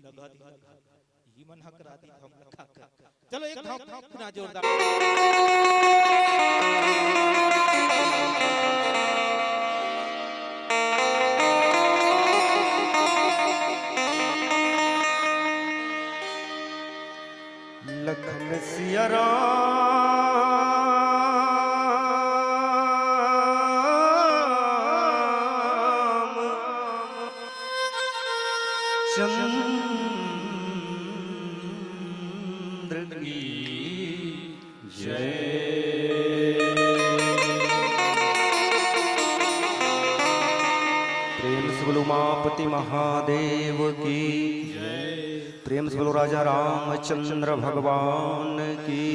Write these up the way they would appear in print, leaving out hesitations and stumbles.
लगा दी ये मन हक करा दी हम लगा कर चलो एक धाम पुनः जोरदार लखन सिया राम चंद्र की जय। प्रेम से बोलो उमापति महादेव की जय। प्रेम से बोलो राजा रामचंद्र भगवान की।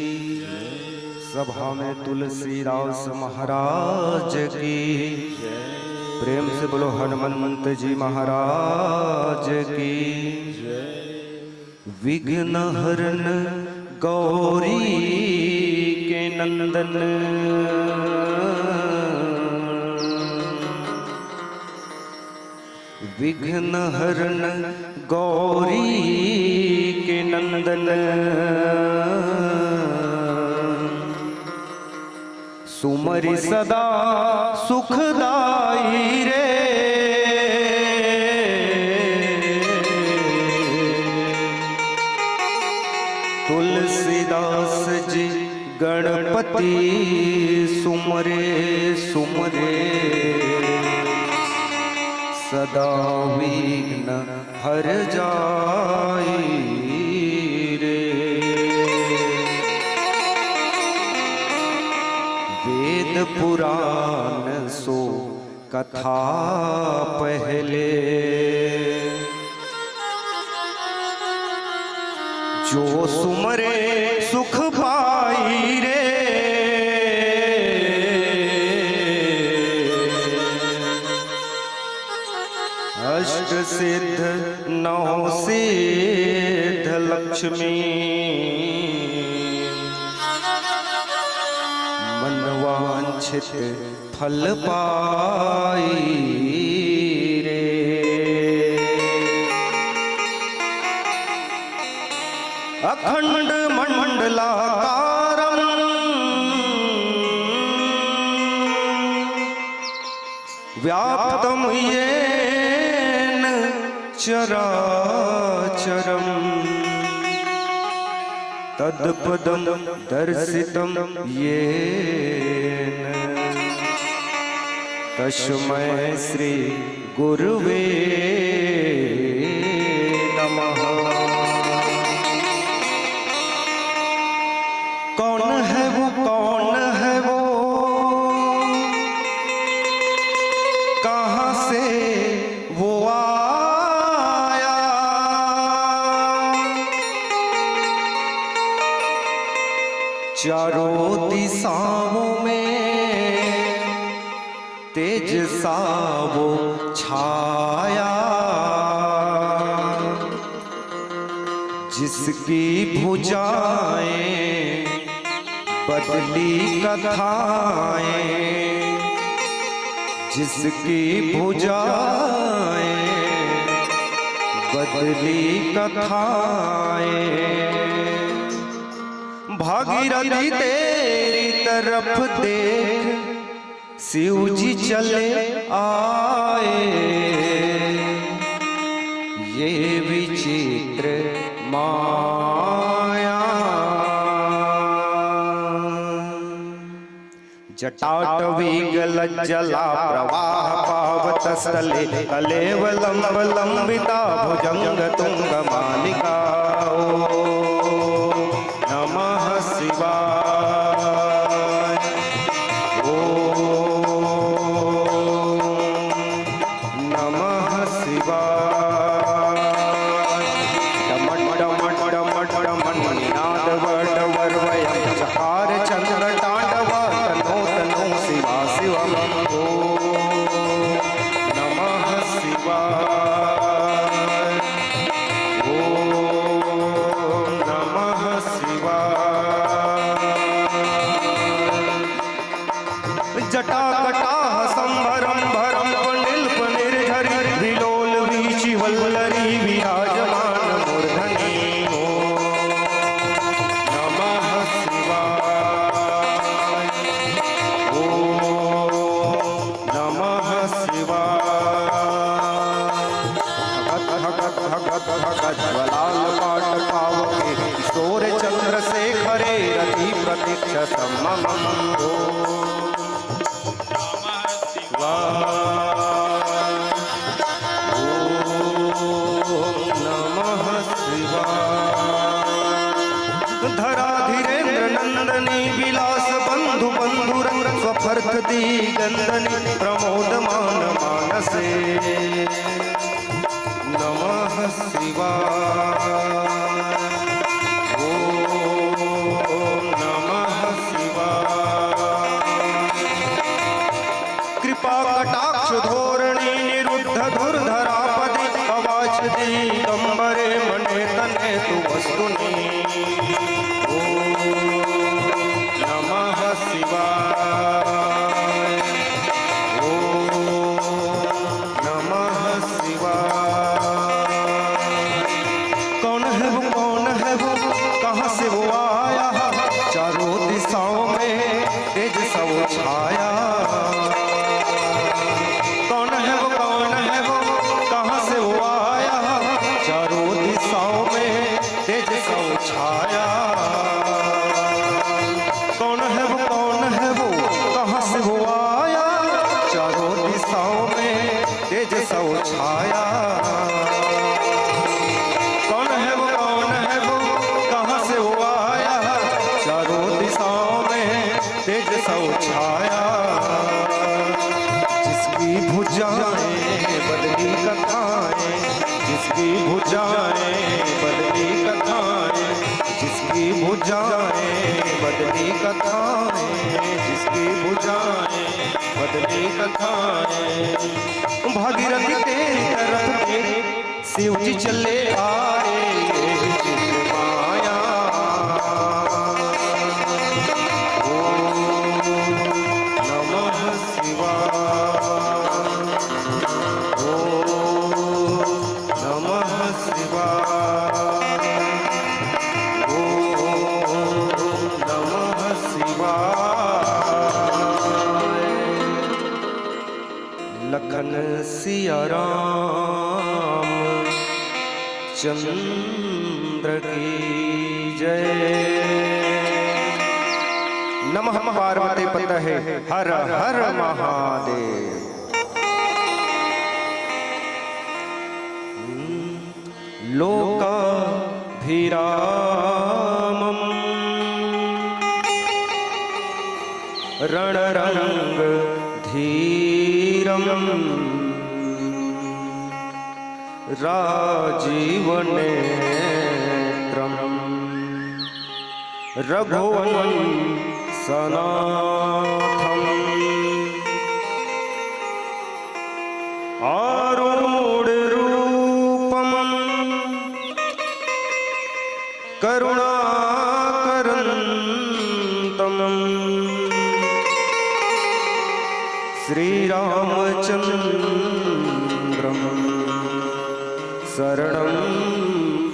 सभा में तुलसीदास महाराज की। प्रेम से बोलो हनुमंत जी महाराज की। विघ्न हरन गौरी के नंदन विघ्न हरन गौरी के नंदन सुमरि सदा सुखदाई रे। तुलसीदास जी गणपति सुमरे सुमरे सदा विघ्न हर जाई रे। वेद पुराण सो कथा पहले जो सुमरे सुख पाई रे। अष्ट सिद्ध नौ सिद्ध लक्ष्मी मनवांछित फल पाई रे। अखंड मंडलाकारं व्याप्तं येन चराचरं तत्पदं दर्शितं येन तस्मै श्री गुरुवे नमः। कौन है वो कहाँ से वो आया। चारों दिशाओं में तेज सा वो छाया। जिसकी भुजाएं बदली कथाएं जिसकी भुजाएं बदली कथाएं। भागीरथी तेरी तरफ देख शिव जी चले आए। ये विचित्र माया जटाटवीगलज्जला प्रवाह पावत स्थले कलेवलंबिता भुजंग तुंग मालिका। नमः शिवाय नमः शिवाय। डमट डमट डमट डमट मणिनाद वरवयं चकार चंद्र तांडव तनो तनो शिवा शिवम। नमः शिवाय ज्वलाल पाट पावके किशोर चंद्रशेखरे रति प्रतीक्ष समम नमः शिवाय। धराधीरेन्द्र नंदनी विलास बंधु बंधुर स्वफर्थ दिगंदनी प्रमोद मान मानसे नमः शिवाय। ओम नमः शिवाय। कृपा कटाक्ष धोरणी निरुद्ध धुर्धरापदि अवाच दिगंबरे मने तने तु वस्तुनि नमः शिवाय। ओम नमः शिवाय। कौन है वो कहाँ से वो आया चारों दिशाओं में तेज सा वो छाया। कौन है वो कहाँ से वो आया चारों दिशाओं में तेज सा वो छाया। कौन है वो कहाँ से वो आया चारों दिशाओं में तेज सा वो छाया। कौन है वो कहाँ से वो आया चारों दिशाओं में तेज सा वो छाया। जिसकी भुजाएं बदली कथाएं जिसकी भुजाएं बदली कथाएं जिसकी भुजाएं बदली कथाएं जिसकी भुजाएं बदली कथाएं। भागीरथी तेरी तरफ तेरे शिव जी चले आए विचित्र माया। ओम नमः शिवाय। ओम नमः शिवाय। ओम नमः शिवाय। लखन सिया राम चंद्र की जय। नमः पार्वती पतये हर हर महादेव। लोकाभिरामम् रणरंग धीरम् राजीवनेत्रम् रघुवंशनाथम् आरूढरूपम् करुणाकरन्तम् श्रीरामचन्द्रम् शरणं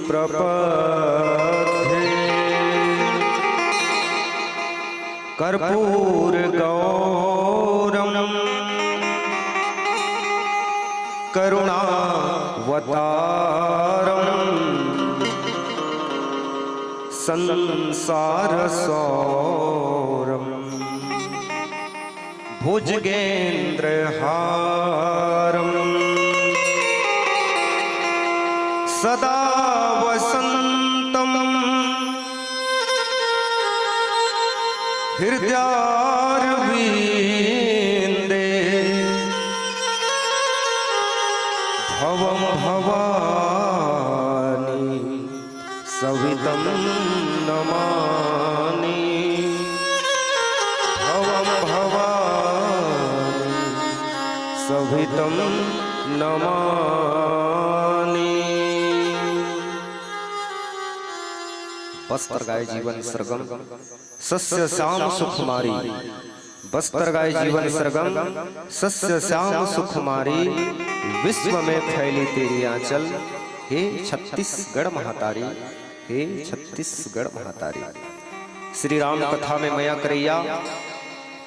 प्रपद्ये। कर्पूरगौरम् करुणावतारम् संसारसौरम् भुजगेन्द्रहारम् सदा वसन्तम् हृदयारविन्दे भवं भवानी सवितं नमामि। भवं भवानी सवितं नमामि। बस्तर गाय जीवन सरगम सस्य श्याम सुखमारी। बस्तर गाय जीवन सरगम सस्य श्याम सुखमारी। विश्व में फैली तेरी आंचल हे छत्तीसगढ़ महातारी। हे छत्तीसगढ़ महातारी। श्री राम कथा में मया करैया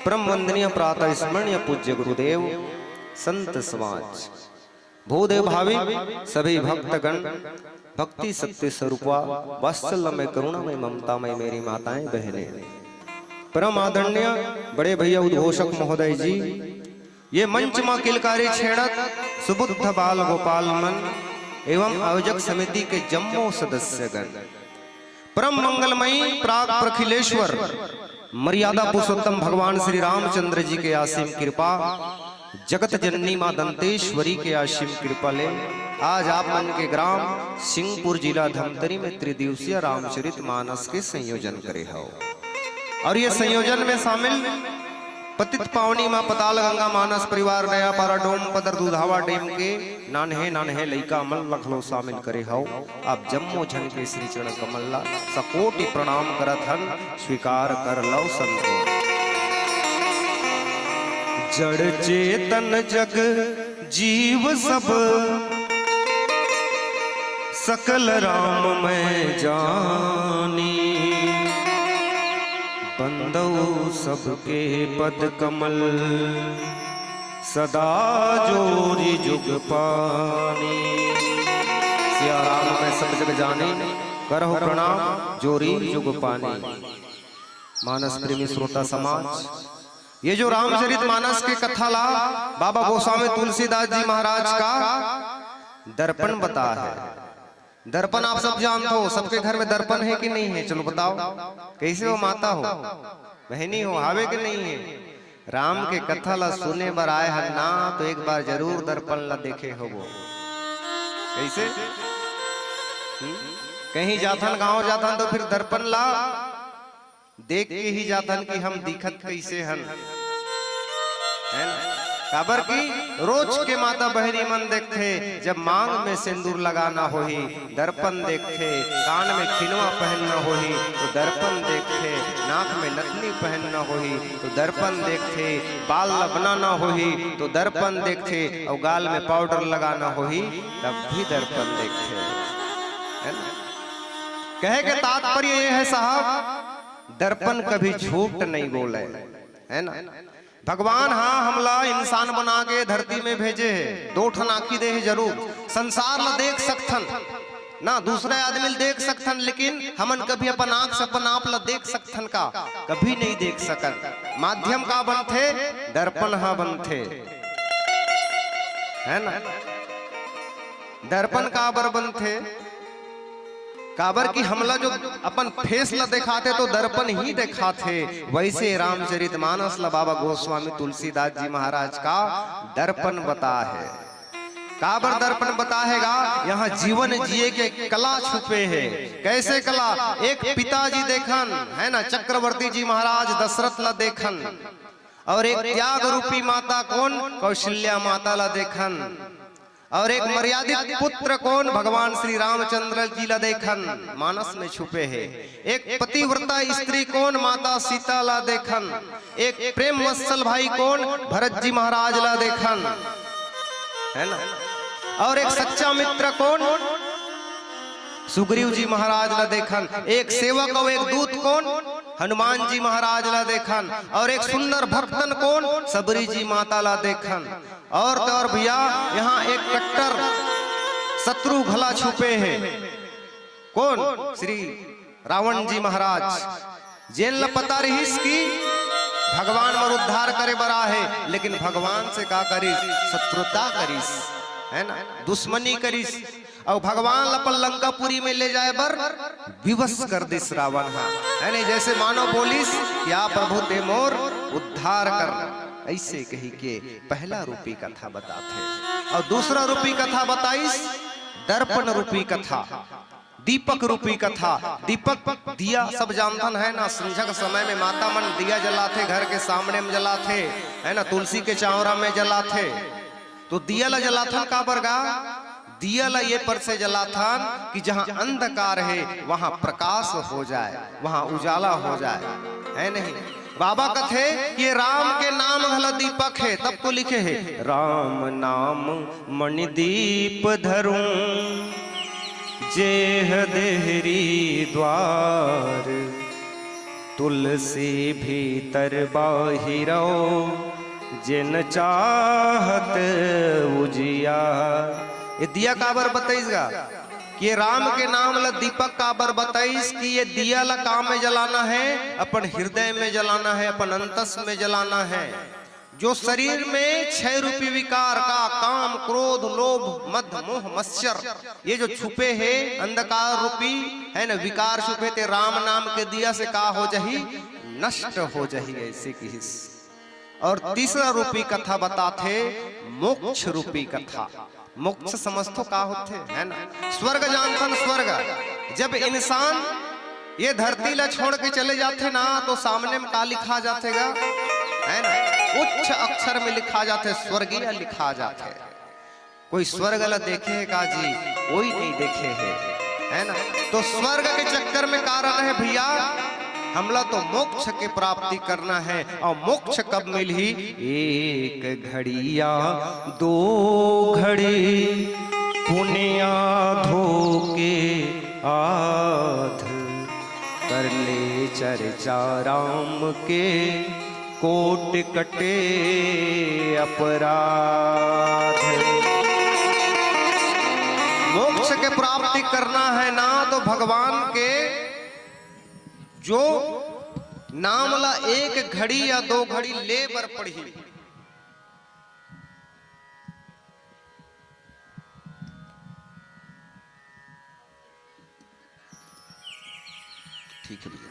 परम वंदनीय प्रातः स्मरणीय पूज्य गुरुदेव संत समाज भूदेव भावी सभी भक्तगण, भक्ति सत्य स्वरूपा वात्सल्य में करुणा में ममता में मेरी माताएं बहनें, परम आदरणीय बड़े भैया उद्घोषक महोदय जी, ये मंच मां किलकारी छेड़त सुबुद्ध बाल गोपाल मन एवं आयोजक समिति के जम्मो सदस्यगण, परम मंगलमयी प्राग प्रखिलेश्वर मर्यादा पुरुषोत्तम भगवान श्री रामचंद्र जी के असीम कृपा, जगत जननी मां दंतेश्वरी के असीम कृपा ले आज आप मन के ग्राम सिंहपुर जिला धमतरी में त्रिदिवसीय रामचरित मानस के संयोजन करे हो। और ये संयोजन में शामिल पतित पावनी मां पताल गंगा मानस परिवार नया पारा डोम पदर दुधावा डेम के नान्हे नान्हे लइका अमल लखलो शामिल करे हो। आप जम्मो जन के श्री चरण कमल्ला सकोटि प्रणाम करत हन, स्वीकार कर लो संतो। जड़ चेतन जग जीव सब सकल राम में जानी, बंदौ सबके पद कमल सदा जोरी जुग पानी। सिया राम में सब जग जानी, करहु प्रणाम जोरी जुग पानी। मानस प्रेमी श्रोता समाज, ये जो रामचरित मानस के कथा ला बाबा गोस्वामी तुलसीदास जी महाराज का दर्पण बता है। दर्पण आप सब जानते हो, सबके घर में दर्पण है कि नहीं है? चलो बताओ, कैसे हो? माता हो, बहनी हो, हावे कि नहीं है? राम के कथा ला सुने बर आए हन ना, तो एक बार जरूर दर्पण ला देखे हो। वो कैसे? कहीं जाथन, गांव जाथन तो फिर दर्पण ला देख के ही जाथन कि हम दिखत कैसे हन, है ना? काबर की रोज के माता बहनी मन देखते, जब मांग में सिंदूर लगाना होही दर्पण देखते, कान में खिनवा पहनना होही तो दर्पण देखते, नाक में नथनी पहनना होही तो दर्पण देखते, बाल बनाना होही तो दर्पण देखते, और गाल में पाउडर लगाना होही तब भी दर्पण देखते, है ना? कहे के तात्पर्य ये है साहब, दर्पण कभी झूठ नहीं बोले, है ना? भगवान हाँ हमला इंसान बना के धरती में भेजे है, दो ठन आंखी दे है जरूर, संसार ला देख सकथन ना, दूसरे आदमी देख सकथन, लेकिन हमन कभी अपन आंख से अपन आप ला देख सकथन का? कभी नहीं देख सकत। माध्यम का बनथे? दर्पण हा बनथे, है ना? दर्पण का बर बनथे? काबर की हमला जो अपन फेस ला दिखाते तो दर्पण ही दिखाते, वैसे रामचरित मानस ला बाबा गोस्वामी तुलसीदास जी महाराज का दर्पण बता है। काबर दर्पण बताएगा? यहाँ जीवन जिए के कला छुपे है। कैसे कला? एक पिताजी देखन, है ना, चक्रवर्ती जी महाराज दशरथ ला देखन, और एक त्याग रूपी माता कौन? कौशल्या माता ला देखन, और एक मर्यादित पुत्र कौन? भगवान श्री रामचंद्र जी ला देखन, मानस में छुपे है। एक पतिव्रता स्त्री कौन? माता सीता ला देखन। एक प्रेम वत्सल भाई कौन? भरत जी महाराज ला देखन, है ना? और एक सच्चा मित्र कौन? सुग्रीव जी महाराज ला देखन। एक सेवक और एक दूत कौन? हनुमान जी महाराज ला देखन। और एक सुंदर भक्तन कौन? सबरी जी माता ला देखन। और तो और भैया यहाँ एक कट्टर शत्रु घला छुपे हैं, कौन? श्री रावण जी महाराज। जेन ला पता रहीस की भगवान मर उद्धार करे बरा है, लेकिन भगवान से का करीस? शत्रुता करीस, है ना, दुश्मनी करीस, और भगवान अपन लंकापुरी में ले जाए बर विवश कर दिस रावण, है नहीं? जैसे मानो बोलिस क्या प्रभु ते मोर उद्धार कर, ऐसे कही के पहला रूपी कथा बताते। और दूसरा रूपी कथा बताइस दर्पण रूपी कथा, दीपक रूपी कथा। दीपक दिया सब जानथन, है ना? संझा के समय में माता मन दिया जलाते, घर के सामने में जलाते, है ना, तुलसी के चावरा में जलाते। तो दिया ला जलाथन का बरगा? दिया ला ये पर से जलाथन कि जहां अंधकार है वहां प्रकाश हो जाए, वहां उजाला हो जाए, है नहीं? बाबा कथे ये राम के नाम भला दीपक है, तब तो लिखे है राम नाम मणिदीप धरूं, जेह देहरी द्वार, तुलसी भीतर बाहिरो, जिन चाहत उजिया। ये दिया काबर बताइएगा कि ये राम के नाम ला दीपक काबर बताइस कि ये दिया ला काम में जलाना है, अपन हृदय में जलाना है, अपन अंतस में जलाना है। जो शरीर में 6 रूपी विकार का काम, क्रोध, लोभ, मद, मोह, मत्सर, ये जो छुपे हैं अंधकार रूपी है ना विकार छुपे थे, राम नाम के दिया से का हो जाही, नष्ट हो जाही ऐसे की हिस्स। और तीसरा रूपी कथा बताते मोक्ष रूपी कथा। मोक्ष समझतो का होते है ना, स्वर्ग जानथन स्वर्ग। जब इंसान ये धरती ला छोड़ के चले जाते ना तो सामने में का लिखा जातेगा है ना, उच्च अक्षर में लिखा जाते स्वर्गीय लिखा जाते। कोई स्वर्ग ला देखे है का जी, कोई नहीं देखे है ना। तो स्वर्ग के चक्कर में कारण है भैया हमला तो मोक्ष के प्राप्ति करना है। और मोक्ष कब मिली, एक घड़िया 2 घड़ी पुण्या धोके आध, कर ले चर्चा राम के कोट कटे अपराध। मोक्ष के प्राप्ति करना है ना तो भगवान के जो नाम ला 1 घड़ी या 2 घड़ी ले बर पड़ी। ठीक है भैया,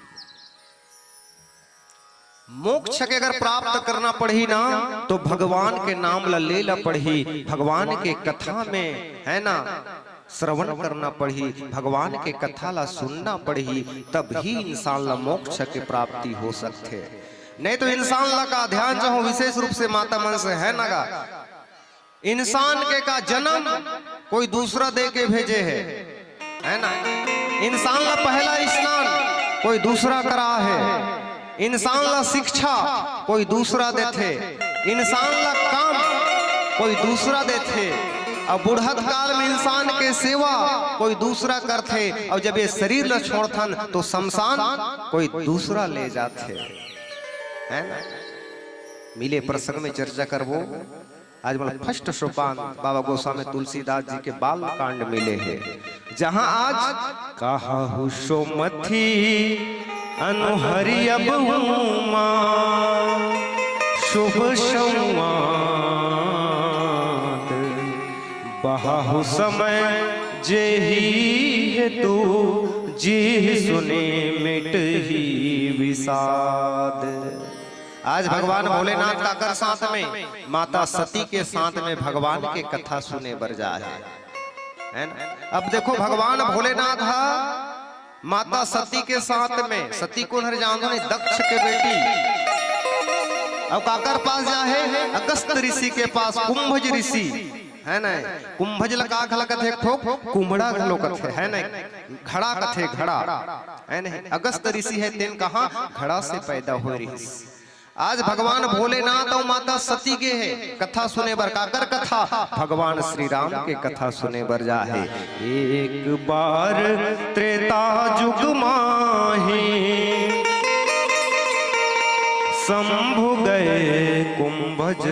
मोक्ष के अगर प्राप्त करना पड़ी ना तो भगवान के नाम ला ले ला पड़ी, भगवान के कथा में है ना श्रवण करना पड़ी, भगवान के कथा ला सुनना पड़ी, तब ही इंसान ला मोक्ष के प्राप्ति हो सकते। नहीं तो इंसान ला का ध्यान चाहो विशेष रूप से माता मन से है ना गा, इंसान के का जन्म कोई दूसरा दे के भेजे है ना। इंसान ला पहला स्नान कोई दूसरा करा है, इंसान ला शिक्षा कोई दूसरा देते, इंसान ला काम कोई दूसरा देते। और बुढ़त काल में इंसान के सेवा कोई दूसरा करते, और जब ये शरीर ला छोड़थन तो शमशान कोई दूसरा ले जाते है ना। मिले प्रसंग में चर्चा करबो। आज मतलब फर्स्ट सोपान बाबा गोस्वामी तुलसीदास जी के बाल कांड मिले हैं, जहां आज कहा सोमथी अनुहरियब शुभ संवाद, बहाहु समय जे ही है तू जी सुने मिट ही विषाद। आज भगवान भोलेनाथ का कर साथ में माता सती के साथ में भगवान के कथा सुने बर जा है ना। अब देखो भगवान भोलेनाथ माता सती के साथ में, सती को हर जानो नहीं दक्ष के बेटी। अब काकर पास जा है, अगस्त ऋषि के पास, कुंभज ऋषि है ना। कुंभज लका खला कथे ठोक कुंभड़ा घलो कथे है ना, घड़ा कथे घड़ा है ना। अगस्त ऋषि है तेन कहा घड़ा से पैदा हो रही। आज भगवान भोलेनाथ और माता सती के है कथा सुने बर, काकर कथा भगवान श्री राम के कथा सुने बर जा है। एक बार त्रेता जुग माहे शंभु गए कुंभज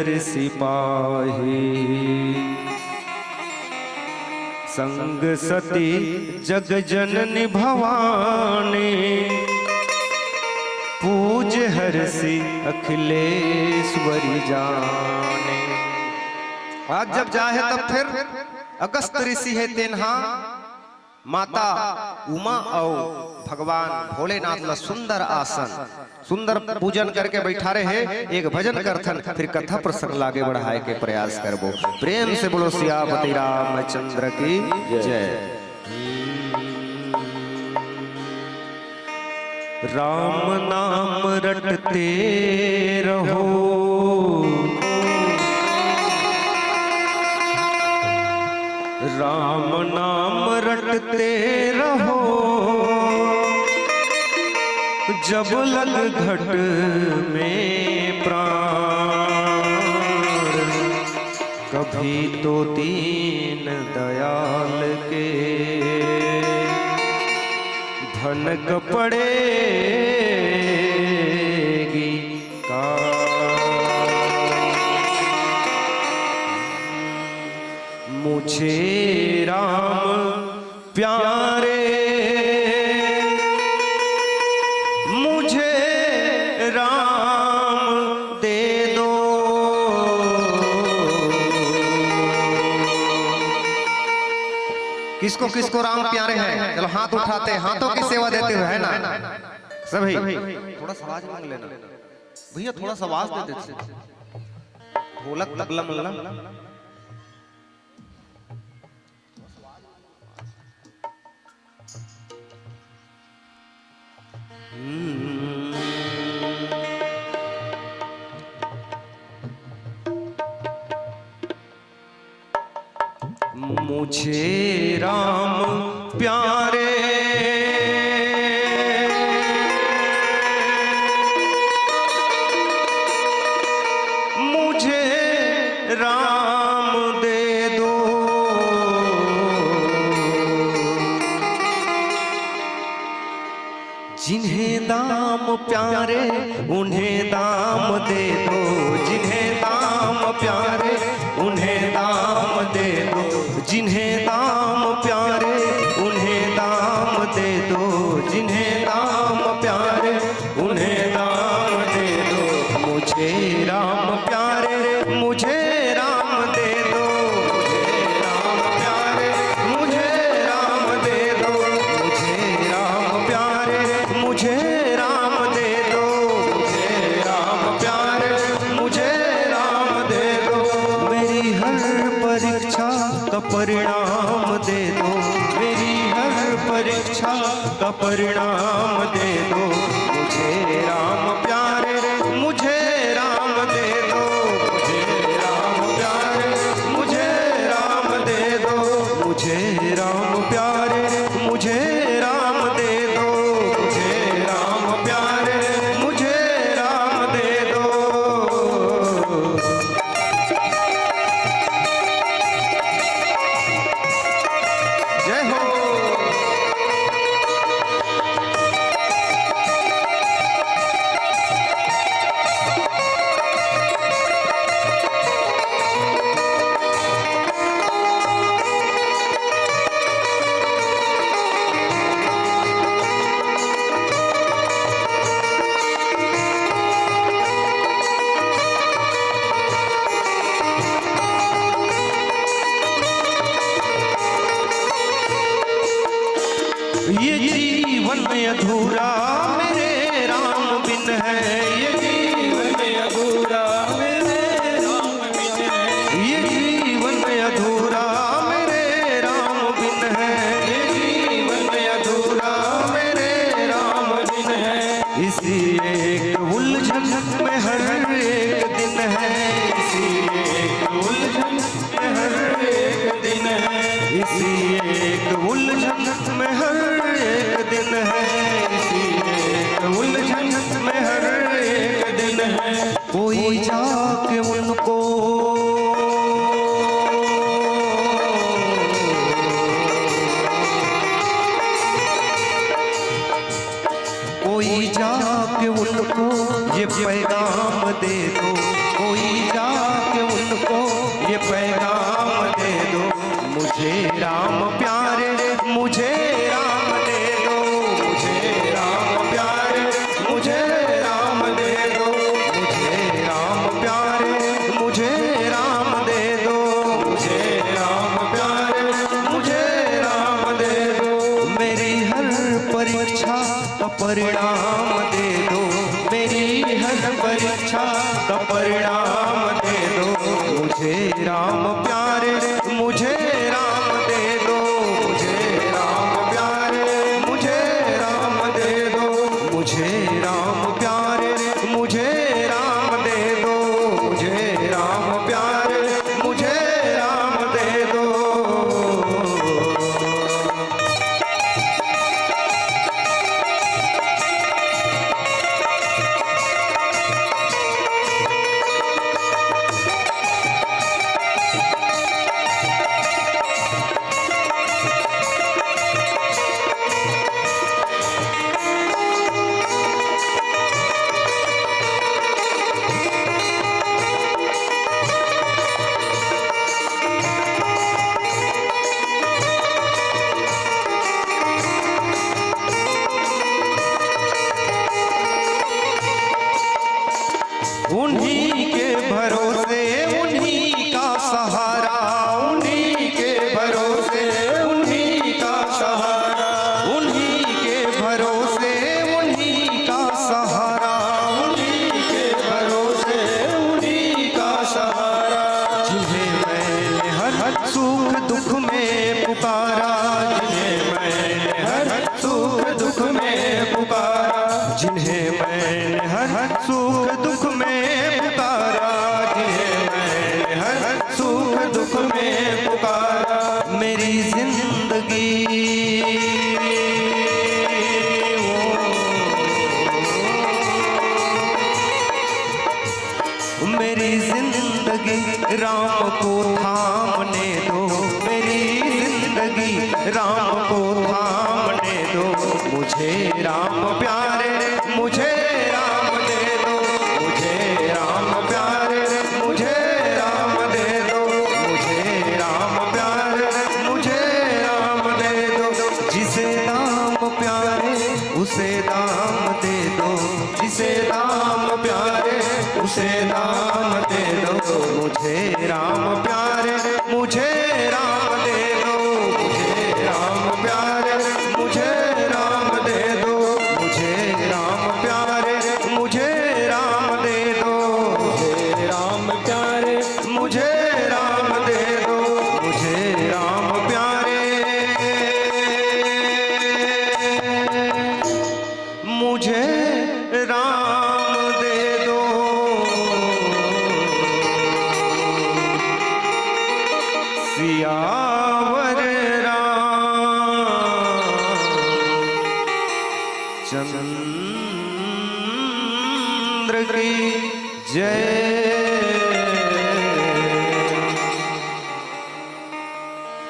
ऋषि पाही, संग सती जग जननी भवानी, पूज हरसी अखिलेश्वरी जाने। आज जब जाए तब फिर अगस्त ऋषि है तेनहा माता उमा और भगवान भोलेनाथ ला सुंदर आसन सुंदर पूजन करके बैठा रहे हैं। एक भजन करथन फिर कथा प्रसंग लागे बढ़ाए के प्रयास करबो। प्रेम से बोलो सियापति रामचंद्र की जय। राम नाम रटते रहो, राम नाम रटते रहो, जब लग घट में प्राण, कभी तो दीन दयाल के धनक पड़ेगी का। मुझे राम प्यारे, मुझे राम दे दो। किसको किसको राम प्यारे हैं? चलो हाथ उठाते, हाथों की सेवा देते हुए, है ना सभी? थोड़ा सा आवाज मांग लेना भैया, थोड़ा सा आवाज दे देते, ढोलक तबला मल्ला। मुझे राम प्यारे, मुझे राम दे दो। जिन्हें दाम प्यारे उन्हें दाम दे दो, जिन्हें दाम प्यारे उन्हें दाम दे दो, जिन्हें दाम प्यारे उन्हें दाम दे दो, जिन्हें दाम प्यारे उन्हें दाम दे दो। मुझे राम प्यारे, मुझे राम दे दो, मुझे राम प्यारे, मुझे राम दे दो, मुझे राम प्यारे, मुझे राम दे दो, मुझे राम प्यारे, मुझे राम दे दो। मेरी हर परीक्षा का परिणाम दे दो, मेरी हर परीक्षा का परिणाम दे दो। मुझे राम प्यारे, मुझे राम दे दो, मुझे राम प्यारे, मुझे राम दे दो, मुझे राम प्यारे, मुझे राम दे दो, मुझे राम प्यारे, मुझे राम दे दो। जय हो। ये जीवन अधूरा मेरे राम बिन है, ये जीवन अधूरा मेरे राम बिन है, ये जीवन अधूरा मेरे राम बिन है, ये जीवन अधूरा मेरे राम बिन है। इसी एक उलझन में हर एक दिन है, इसी एक उलझन में हर एक दिन है, इसी एक उलझन में हर एक दिन है, इसी एक उलझन में हर एक दिन है। कोई जाके उनको कोई जाके उनको ये पैगाम दे दो, कोई जाके उनको ये पैगाम दे दो। मुझे राम प्यारे, मुझे राम दे दो, मुझे राम प्यारे, मुझे राम दे दो, मुझे राम प्यारे, मुझे राम दे दो, मुझे राम प्यारे, मुझे राम दे दो। मेरी हर परीक्षा का परिणाम दे दो, मेरी हर परीक्षा का परिणाम दे दो। मुझे राम प्यारे, मुझे राम दे दो, मुझे राम प्यारे, मुझे राम दे दो, मुझे राम प्यारे, मुझे राम दे दो, मुझे राम प्यारे, मुझे राम दे दो। राम को थामने दो मेरी जिंदगी, राम को थामने दो मुझे राम प्यारे, मुझे राम दे दो, मुझे राम प्यारे, मुझे राम दे दो, मुझे राम प्यारे, मुझे राम दे दो, जिसे राम प्यारे उसे दाम दे दो, जिसे राम प्यारे उसे दाम दे दो, मुझे राम प्यारे, मुझे राम दे दो, मुझे राम प्यारे, मुझे राम दे दो, मुझे राम प्यारे, मुझे राम दे दो, मुझे राम प्यारे, मुझे राम दे दो, मुझे राम प्यारे, मुझे राम दे दो, सियावर रामचंद्र की जय।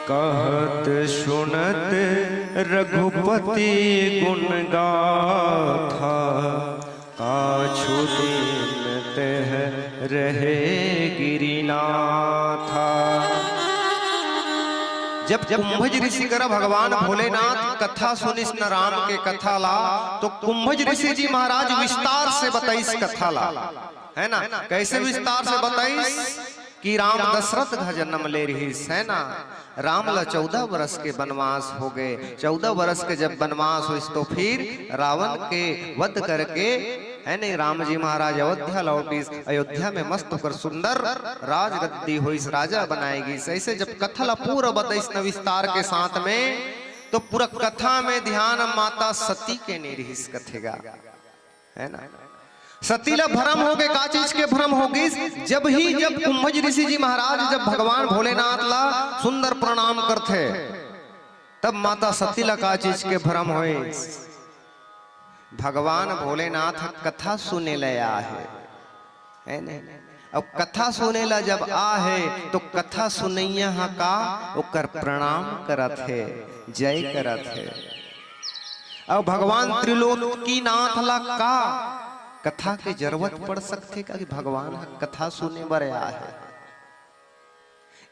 कहत सुनत रघुपति गुण गाथा, काछु दिन तह रहे गिरिनाथा। जब कुंभज ऋषि कर भगवान भोलेनाथ कथा सुनिस न राम के कथा ला, तो कुंभज ऋषि जी महाराज विस्तार से बताइस कथा ला, है ना। कैसे विस्तार से बताइस कि राम दशरथ का जन्म ले रही है ना। राम ला 14 वर्ष के वनवास हो गए। 14 वर्ष के जब वनवास हुई तो फिर रावण के वध करके है नहीं राम जी महाराज अयोध्या लौटिस। अयोध्या में मस्त होकर सुंदर राजगद्दी हुई, राजा बनाएगी। ऐसे जब कथा ला पूरा बताइस न विस्तार के साथ में, तो पूरा कथा में ध्यान माता सती के निरहिस कथेगा, है ना। सती ला भ्रम हो गए, का चीज के भ्रम हो गई। जब कुंभज ऋषि जी महाराज जब भगवान भोलेनाथ ला सुंदर प्रणाम करते, तब माता सती ला का चीज के भ्रम होए। भगवान भोलेनाथ कथा सुने ले आ है नहीं। अब कथा सुने ला जब आ है तो कथा सुनैया का ओकर प्रणाम करत है, जय करत है। अब भगवान त्रिलोकी नाथ ला का कथा के जरूरत पड़ सकते का कि भगवान कथा सुने बर आया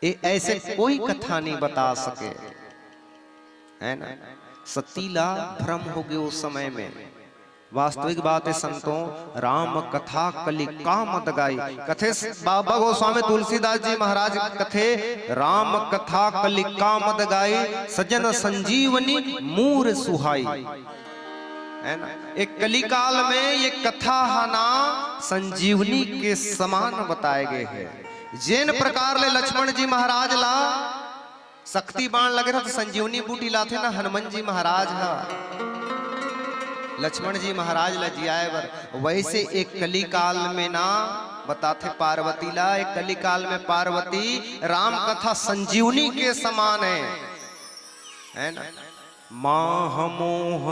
है। ऐसे कोई कथा नहीं बता सके, है ना। सतीला भ्रम हो गए उस समय में। वास्तविक बात है संतों, राम कथा कलिका मत गाई। कथे बाबा गोस्वामी तुलसीदास जी महाराज कथे राम कथा कलिका मत गाई, सजन संजीवनी मूर सुहाई, है ना। एक कलिकाल में ये कथा ना संजीवनी के समान बताए गए हैं। जिन प्रकार ले लक्ष्मण जी महाराज ला शक्ति बाण लगे रहा तो संजीवनी बूटी लाते ना हनुमान जी महाराज हा लक्ष्मण जी महाराज ला जियाए बर, वैसे एक कलिकाल में ना बताते पार्वती ला। एक कलिकाल में पार्वती राम कथा संजीवनी के समान है ना। माह मोह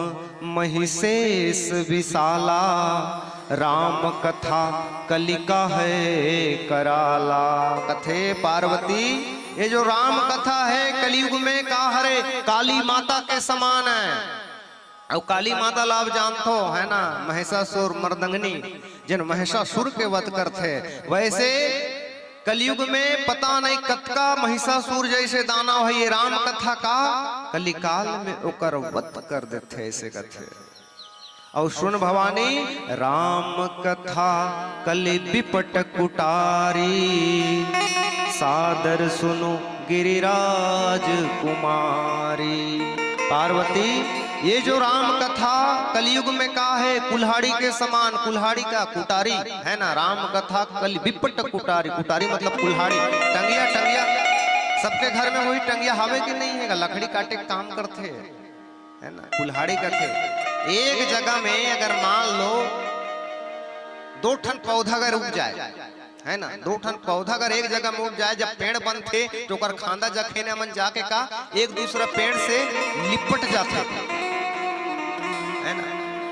महिषेष विशाला, राम कथा कलिका है कराला। कथे पार्वती ये जो राम कथा है कलयुग में का हरे काली माता के समान है। और काली माता लाभ जानते हो, है ना। महिषासुर मर्दंगनी जिन महिषासुर के वध करते, वैसे कलयुग में पता नहीं कतका महिषासुर जैसे दानव है। ये राम कथा का कलिकाल में ओकर वध कर देते ऐसे कथे। और सुन भवानी राम कथा कलि विपट कुटारी, सादर सुनो गिरिराज कुमारी। पार्वती ये जो राम कथा कलयुग में का है कुल्हाड़ी के समान, कुल्हाड़ी का कुटारी है ना। राम कथा कल विपट कुटारी, कुटारी मतलब कुल्हाड़ी। टंगिया टंगिया सबके घर में वही टंगिया हावे की नहीं है, लकड़ी काटे काम करते है ना। कुल्हाड़ी करते एक जगह में अगर मान लो 2 ठन पौधा अगर उग जाए, है ना। 2 ठन पौधा अगर एक जगह में उग जाए, जब पेड़ बनते तो कर खांदा जखे ने मन जाके का एक दूसरा पेड़ से लिपट जाते, है ना।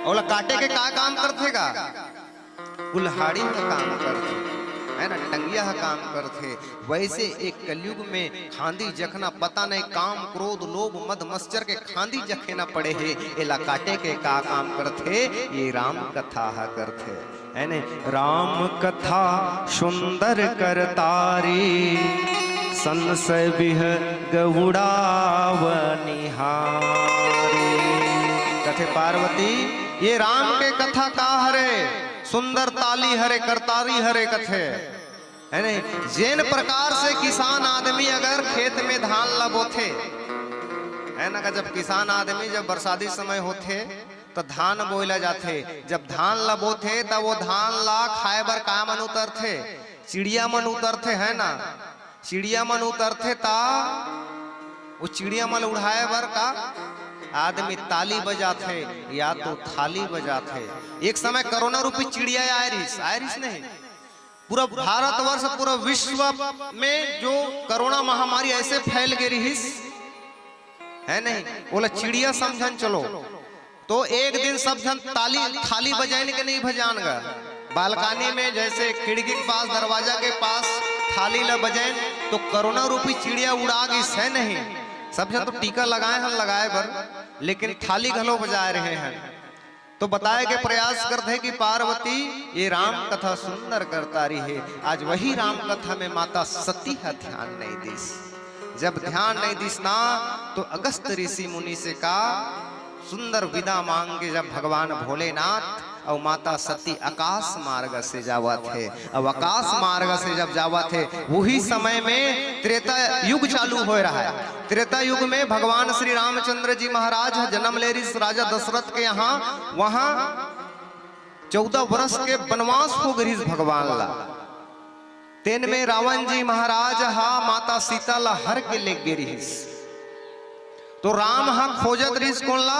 और काटे के का काम करते का कुल्हाड़ी का काम करते। है ना, टंगिया काम करथे। वैसे एक कलयुग में खांदी जखना पता नहीं काम क्रोध लोभ मद मस्चर के खांदी जखे न पड़े है, एला काटे के का काम करथे, ये राम कथा करथे, है ने। राम कथा सुंदर करतारी, संशय बिह गौड़ावनिहारी। कथे पार्वती ये राम के कथा का हरे, सुंदर ताली हरे करतारी हरे कथे, है नहीं। जैन प्रकार से किसान आदमी अगर खेत में धान लबोथे, है ना, जब किसान आदमी जब बरसाती समय होते तो धान बोला जाते, जब धान लबोथे तब वो धान ला खाए बर का मन उतरथे, चिड़िया मन उतरथे, है ना। चिड़िया मन उतरथे ता वो चिड़िया मन उड़ाए बर का आदमी ताली बजाते या तो थाली बजाते। एक समय कोरोना रूपी चिड़िया आयरिस नहीं, पूरा भारतवर्ष पूरा विश्व में जो कोरोना महामारी ऐसे फैल गई रही है नहीं, बोला चिड़िया समझन चलो। तो एक दिन सब जन ताली थाली बजाने के नहीं बजानगा, बालकानी में जैसे खिड़की के पास दरवाजा के पास थाली ल बजाए तो कोरोना रूपी चिड़िया उड़ा गई है नहीं। सब जन तो टीका लगाए हम लगाए बर, लेकिन थाली घलो बजा रहे हैं। तो बताए के प्रयास करते हैं कि पार्वती ये राम कथा सुंदर करता रही है। आज वही राम कथा में माता सती का ध्यान नहीं दिस। जब ध्यान नहीं दिस ना तो अगस्त ऋषि मुनि से का सुंदर विदा मांग के जब भगवान भोलेनाथ और माता सती आकाश मार्ग से जावा थे। अब आकाश मार्ग से जब जावा थे वही समय में त्रेता युग चालू हो रहा है। त्रेता युग में भगवान श्री रामचंद्र जी महाराज जन्म ले रही राजा दशरथ के यहाँ, वहां 14 वर्ष के वनवास हो गई भगवान ला। तेन में रावण जी महाराज हा माता सीता ला हर के ले गिरी। तो राम हा खोजत रही कौन ला,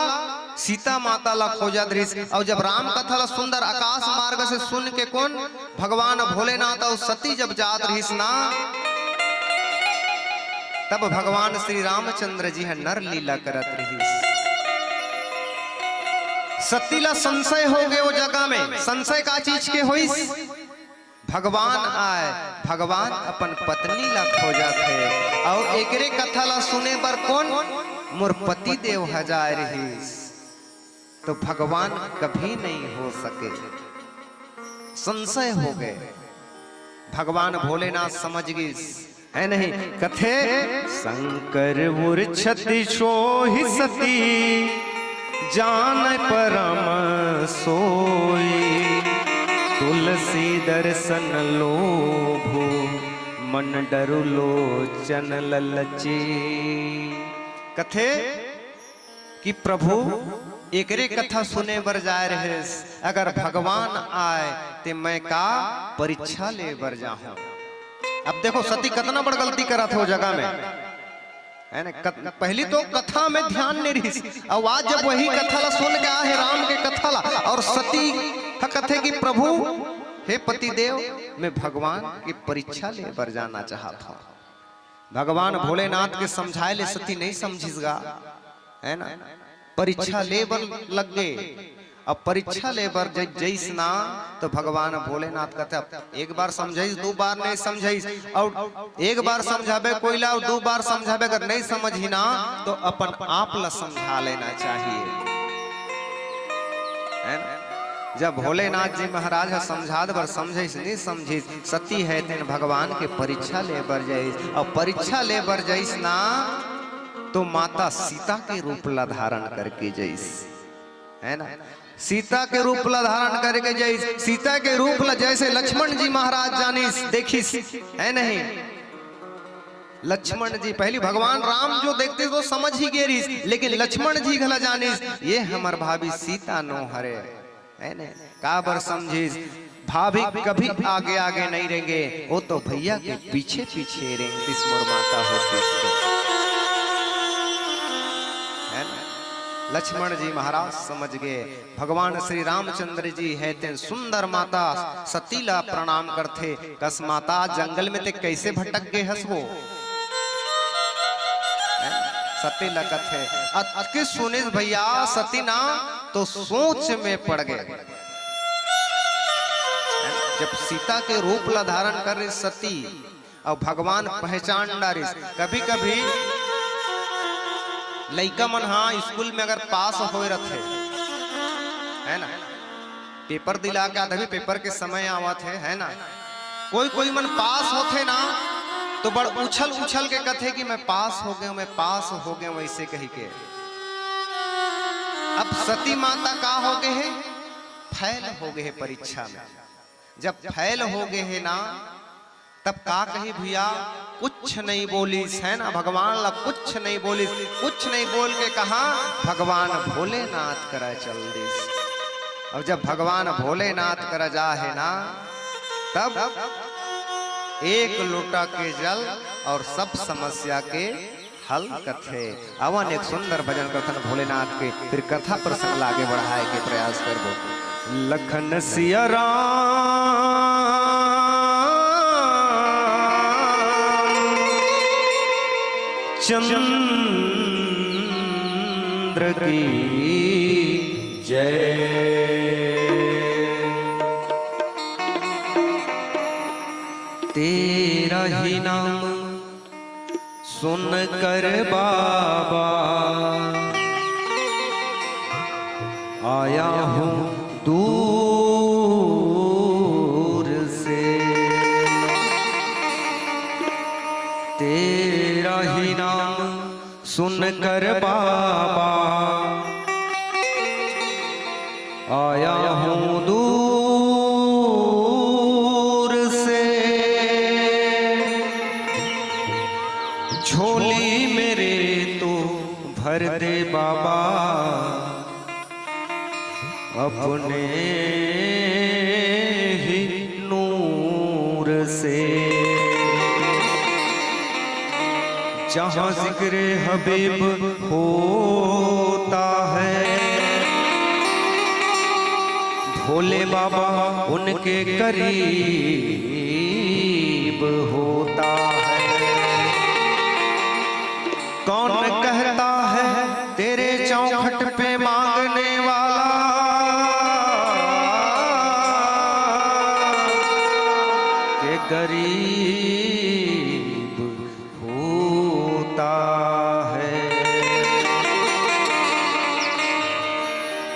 सीता माता ला खोजत रही। और जब राम कथा ला सुंदर आकाश मार्ग से सुन के कौन भगवान भोलेनाथ और सती जब जात रही ना, तब भगवान श्री रामचंद्र जी है नर लीला करत रही। सती ला संशय हो गए वो जगह में। संशय का चीज के होई, भगवान आए, भगवान अपन पत्नी ला खोजा थे। और एकरे कथा ला सुने पर कौन मोर पति देव हजार रही। तो भगवान कभी नहीं हो सके, संशय हो गए। भगवान भोलेनाथ समझ गए है नहीं। कथे शंकर मूर्छति सोहि सती, जान परम सोई। तुलसी दर्शन लोभो, मन डरु लोचन ललची। कथे कि प्रभु एकरे कथा सुने बर जाए रहे, अगर भगवान आए ते मैं का परीक्षा ले बर जाऊं। अब देखो सती कितना बड़ गलती करा था वो जगह में, है ना। पहली तो कथा में ध्यान नहीं रही, और आज जब वही कथा ला सुन के आए राम के कथा ला, और सती कथे कि प्रभु हे पति देव मैं भगवान की परीक्षा ले बर जाना चाहता हूं। भगवान भोलेनाथ के समझाए ले सती नहीं समझिसगा, है ना। परीक्षा ले बर लग गए। अब परीक्षा ले बर जैस ना तो भगवान भोलेनाथ कहते एक बार समझाइस, 2 बार नहीं समझाइस, और एक बार समझाबे कोई ला, 2 बार समझाबे अगर नहीं समझी ना तो अपन आप ला समझा लेना चाहिए, है ना। जब भोलेनाथ जी महाराज समझा बर समझिस नहीं समझिस, सती है तेन भगवान के परीक्षा ले बर जाइस। और परीक्षा ले बर जाइस ना तो माता सीता के रूप ला धारण करके जाइस, है ना। सीता के रूप ला धारण करके जाइस। सीता के रूप ला जैसे लक्ष्मण जी महाराज जानिस देखिस, है नहीं। लक्ष्मण जी पहली भगवान राम जो देखते तो समझ ही गए, लेकिन लक्ष्मण जी घला जानिस ये हमार भाभी सीता नो हरे, है ना। काबर समझिस भाभी कभी आगे आगे नहीं रहेंगे, वो तो भैया के पीछे पीछे रहेंगे। मोर माता होती है ना। लक्ष्मण जी महाराज समझ गए भगवान श्री रामचंद्र जी है ते सुंदर माता सतीला प्रणाम करते। कस माता जंगल में ते कैसे भटक गए हंसवो, सती लगत है अटके सुने भैया सती ना तो सोच में पड़ गए। जब सीता के रूप ला धारण कर रही सती और भगवान पहचान डारी। कभी कभी लइका मन हाँ स्कूल में अगर पास हो रखे है ना, पेपर दिला के आधा भी पेपर के समय आवत है ना, कोई कोई मन पास होते ना तो बड़ उछल उछल के कथे कि मैं पास हो गया, मैं पास हो गया, वैसे कही के। अब सती माता का हो गए है, फैल हो गए है परीक्षा में। जब फैल हो गए है ना तब का कही भैया, कुछ नहीं बोली है ना, भगवान ला कुछ नहीं बोली, कुछ नहीं बोल के कहा भगवान भोलेनाथ करा चल दिस। अब जब भगवान भोलेनाथ करा जा है ना तब एक लोटा के जल और सब समस्या के हल कथे। अवन एक सुंदर भजन कथन भोलेनाथ के, फिर कथा प्रसंग आगे बढ़ाए के प्रयास करबो। लखन सिया राम चंद्र की जय। तेरा ही नाम सुन कर बाबा आया हूँ दूर से। तेरा ही नाम सुन कर बाबा आया हूँ दूर से। झोली मेरे तो भर दे बाबा अपने ही नूर से। जहाँ जिक्र हबीब होता है भोले बाबा उनके करीब होता है। कौन कहता है तेरे चौखट पे मांगने वाला के गरीब होता है।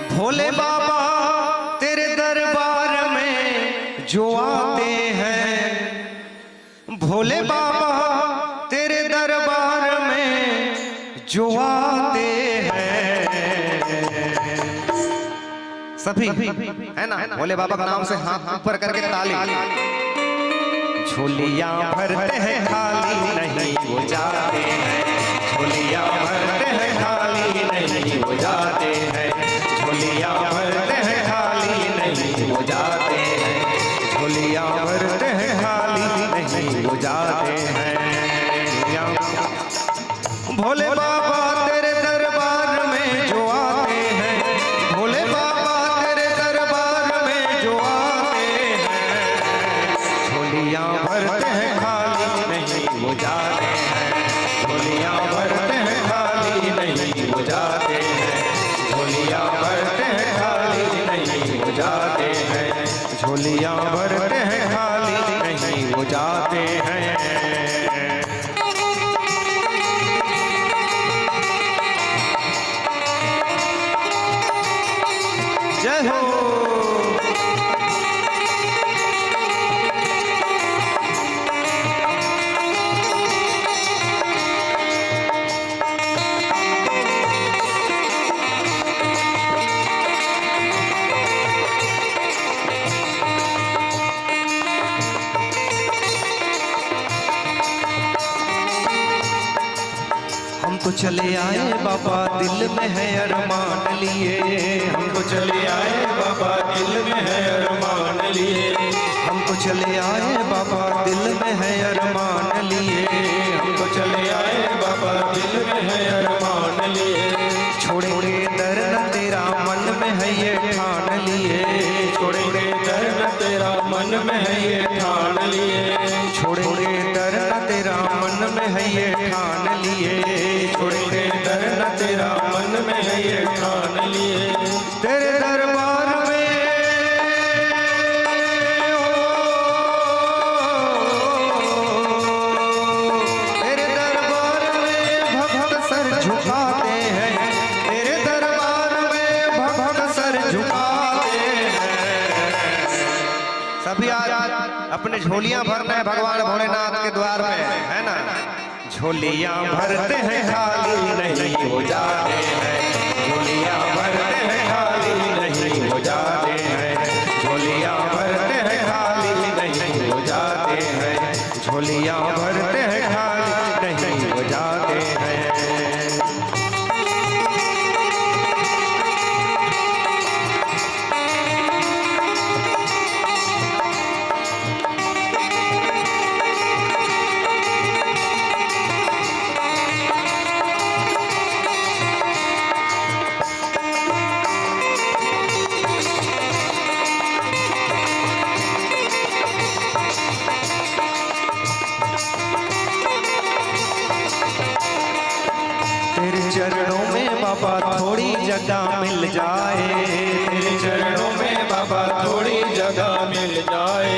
भोले बाबा तेरे दरबार में जो आते हैं, भोले बाबा तेरे दरबार में जो आते हैं सभी है ना, भोले बाबा के नाम से हाथ ऊपर करके ताली। झोलियां भरते हैं खाली नहीं वो जाते हैं, झोलियां भरते हैं खाली नहीं वो जाते हैं, झोलियां भरते हैं खाली नहीं वो जाते हैं, झोलियां भरते हैं खाली नहीं वो जाते हैं। भोले बाबा तेरे दरबार में जो आते हैं, भोले बाबा तेरे दरबार में जो आते हैं, झोलियां भरते हैं खाली नहीं वो जाते हैं, झोलियां भरते हैं खाली नहीं वो जाते हैं, झोलियां भरते हैं खाली नहीं वो जाते हैं, झोलियां भरते हैं खाली नहीं वो जाते हैं। जय हो। हम तो चले आए बाबा दिल में है अरमान लिए, हम तो चले आए बाबा दिल में है अरमान लिए, हम तो चले आए बाबा दिल में है अरमान लिए, हम तो चले आए बाबा दिल में है अरमान लिए। छोड़ेंगे दर न तेरा मन में है ये ठान लिए, छोड़ेंगे दर न तेरा मन में है ये ठान लिए, छोड़ेंगे दर न तेरा मन में है ये ठान लिए, छोड़ेंगे दर न तेरा मन में है ये ठान लिए। तेरे दरबार में ओ अपने झोलियां भरना है भगवान भोलेनाथ के द्वार में, है ना। झोलियां भरते हैं खाली नहीं हो जाते हैं, झोलियां भरते हैं खाली नहीं हो जाते हैं, झोलियां भरते हैं खाली नहीं हो जाते हैं, झोलियां भरते हैं खाली नहीं हो जाते हैं। चरणों में बाबा थोड़ी जगह मिल जाए, तेरे चरणों में बाबा थोड़ी जगह मिल जाए,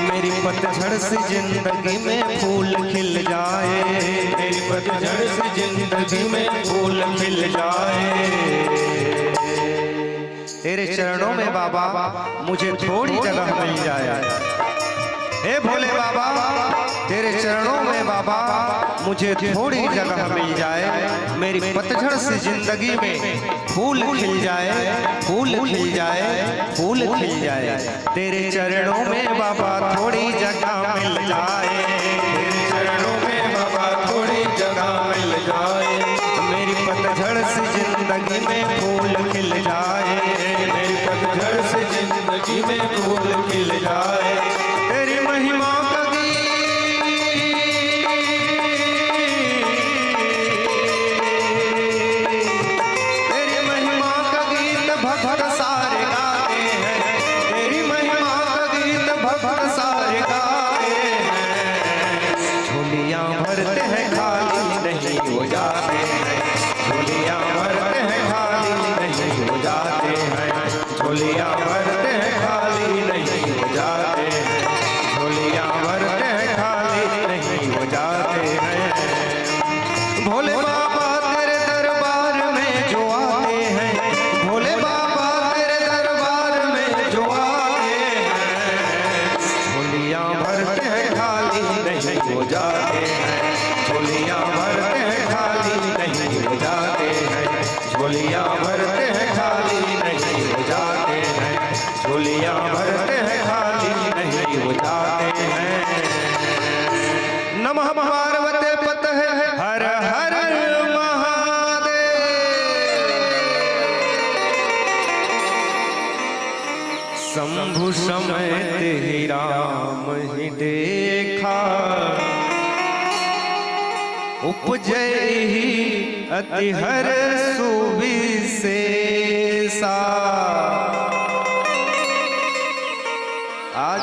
मेरी पतझड़ से जिंदगी में फूल खिल जाए, मेरी पतझड़ से जिंदगी में फूल खिल जाए। तेरे चरणों में बाबा मुझे थोड़ी जगह मिल जाए, हे भोले बाबा तेरे चरणों में बाबा मुझे थोड़ी जगह मिल जाए, मेरी पतझड़ से जिंदगी में फूल खिल जाए, फूल खिल जाए, फूल खिल जाए। तेरे चरणों में बाबा थोड़ी जगह मिल जाए, तेरे चरणों में बाबा थोड़ी जगह मिल जाए, मेरी पतझड़ से जिंदगी में फूल खिल जाए, मेरी पतझड़ से जिंदगी में फूल खिल जाए। तेरी महिमा का भक्त सारे गाते हैं, तेरी महिमा का गीत भक्त सारे गाते हैं। झोलियां भरते हैं खाली नहीं हो जाते हैं, झोलियां भरते हैं खाली नहीं हो जाते हैं, झोलियां भरते हैं खाली नहीं हो जाते हैं, झोलियां भरते हैं खाली नहीं हो जाते हैं। भोले बाबा तेरे दरबार में जो आते हैं, भोले बाबा तेरे दरबार में जो आते हैं, झोलियां भरते हैं खाली नहीं हो जाते हैं, झोलियां भरते हैं खाली नहीं हो जाते हैं, झोलियां भरते हैं खाली नहीं हो जाते हैं, झोलियां भरते हैं खाली नहीं हो जाते हैं। नमः पार्वती पतये हर हर महादेव। शंभु समेत ही राम ही देखा, उपजय ही अति हर सुविशेषा। आज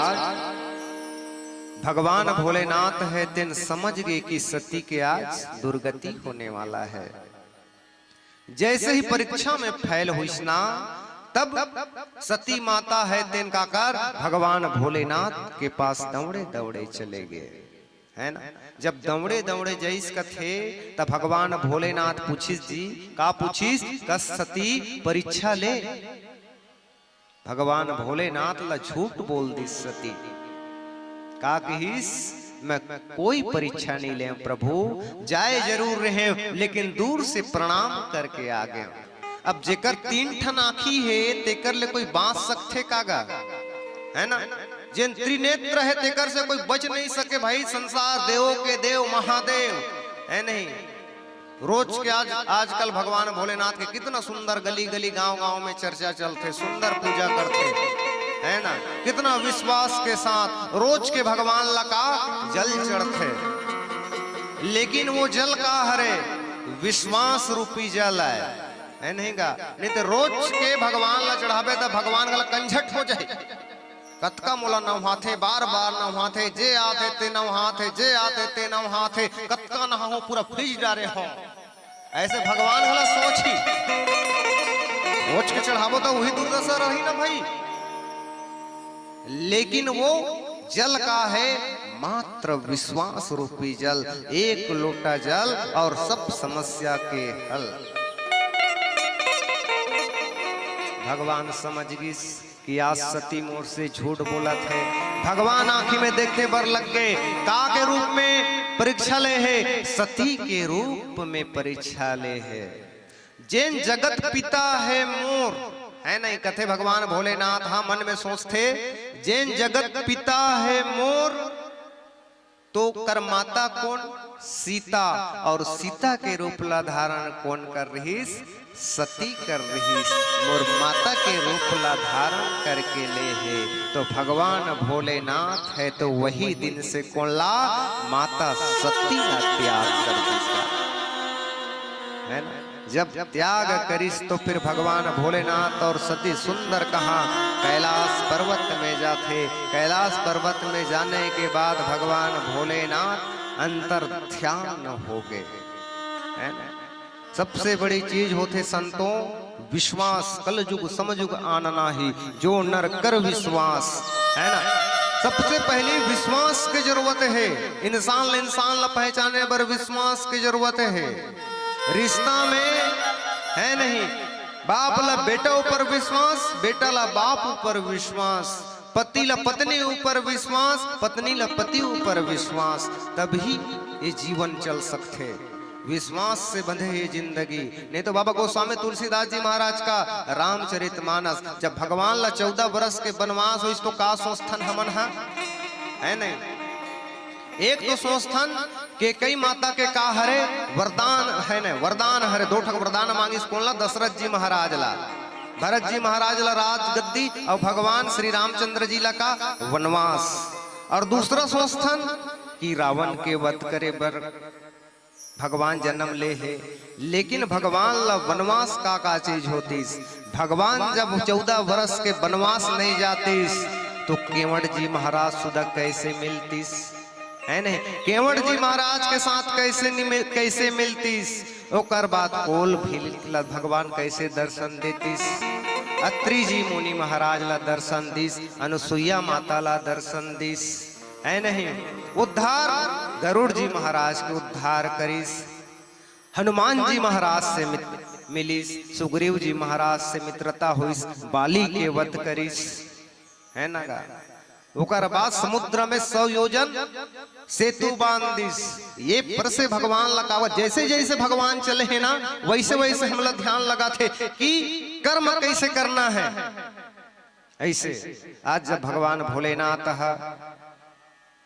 भगवान भोलेनाथ है तेन समझ गए कि सती के आज दुर्गति होने वाला है। जैसे ही परीक्षा में फेल हुई ना, तब सती माता है तेन का कर भगवान भोलेनाथ के पास दौड़े दौड़े चले गए, है ना। जब दौड़े दौड़े जैस का थे तब भगवान भोलेनाथ पूछिस जी का पूछिस कस सती परीक्षा ले। भगवान भोलेनाथ ला झूठ बोल दी सती, का कहिस मैं कोई परीक्षा नहीं ले प्रभु, जाए जरूर रहे लेकिन दूर से प्रणाम करके आ गए। अब जेकर 3 ठन आँखी है तेकर ले कोई बांस सकथे कागा, है ना। जिन त्रिनेत्र है तेकर से कोई बच नहीं सके भाई, संसार देवों के देव महादेव है नहीं। रोज के आजकल भगवान भोलेनाथ के कितना सुंदर गली गली गांव गांव में चर्चा चलते, सुंदर पूजा करते, है ना। कितना विश्वास के साथ रोज के भगवान लका जल चढ़ते, लेकिन वो जल का हरे विश्वास रूपी जल है नहीं गा। नहीं तो रोज के भगवान ला चढ़ावे तो भगवान का कंझट हो जाए। कतका मोला नवहाथे बार बार नवहाथे, जे आते ते नवहाथे, जे आते ते नवहाथे, कतका नहाओ पूरा फ्रिज डारे हो। ऐसे भगवान वाला सोची रोज के चढ़ावो तो वही दुर्दशा रही ना भाई। लेकिन वो जल का है मात्र विश्वास रूपी जल, एक लोटा जल और सब समस्या के हल। भगवान समझ गई कि आज सती मोर से झूठ बोला थे, भगवान आंखी में देखते बर लग गए। का के रूप में परीक्षा ले है, सती के रूप में परीक्षा ले है। जैन जगत पिता है मोर, है नहीं कथे भगवान भोलेनाथ। हाँ मन में सोचते जैन जगत पिता है मोर, तो कर माता कौन सीता, और सीता के रूप ला धारण कौन कर रही, सती कर रही। मोर माता के रूप ला धारण करके ले है, तो भगवान भोलेनाथ है। तो वही दिन से कौन ला माता सती ला त्याग कर दिया, है ना। जब त्याग करिस तो फिर भगवान भोलेनाथ और सती सुंदर कहाँ कैलाश पर्वत में जाते। कैलाश पर्वत में जाने के बाद भगवान भोलेनाथ अंतर ध्यान हो गए, है ना। सबसे बड़ी चीज होते संतों विश्वास, कल युग समयुग आनना ही, जो नर कर विश्वास, है ना। सबसे पहले विश्वास की जरूरत है। इंसान ला पहचाने पर विश्वास की जरूरत है। रिश्ता में है नहीं, बाप ला बेटा ऊपर विश्वास, बेटा ला बाप ऊपर विश्वास, पति ला पत्नी ऊपर विश्वास, पत्नी ला पति ऊपर विश्वास, तभी ये जीवन चल सकते। विश्वास से बंधे ये जिंदगी। नहीं तो बाबा गोस्वामी तुलसीदास जी महाराज का रामचरितमानस, जब भगवान ला 14 वर्ष के वनवास हो, इसको का सोचथन हमन है नहीं। एक तो सोचथन के कई माता के का हरे वरदान है न, वरदान हरे 2 ठक वरदान मांगिस कौन ला, दशरथ जी महाराज ला, भरत जी महाराज ला राज गद्दी, और भगवान श्री रामचंद्र जी ला का वनवास। और दूसरा सोचथन कि रावण के वध करे बर भगवान जन्म ले है। लेकिन भगवान ला वनवास का चीज होतीस। भगवान जब 14 वर्ष के वनवास नहीं जातीस, तो केवट जी महाराज सुधा कैसे मिलतीस, है नहीं। केवट जी महाराज के साथ कैसे मिलतीस, ओकर बाद कोल भी भगवान कैसे दर्शन देतीस। अत्रि जी मुनि महाराज ला दर्शन दीस, अनुसुईया माता ला दर्शन दीस, है नहीं। उद्धार गरुड़ जी महाराज के उद्धार करीस, हनुमान जी महाराज से मिलीस, सुग्रीव जी महाराज से मित्रता हुईस, बाली के वध करीस, है ना। ओकर बाद समुद्र में 100 योजन सेतु बांधिस। ये पर से भगवान लगावत, जैसे जैसे भगवान चले हैं ना, वैसे वैसे हम लोग ध्यान लगाते कि कर्म कैसे करना है। ऐसे आज जब भगवान भोलेनाथ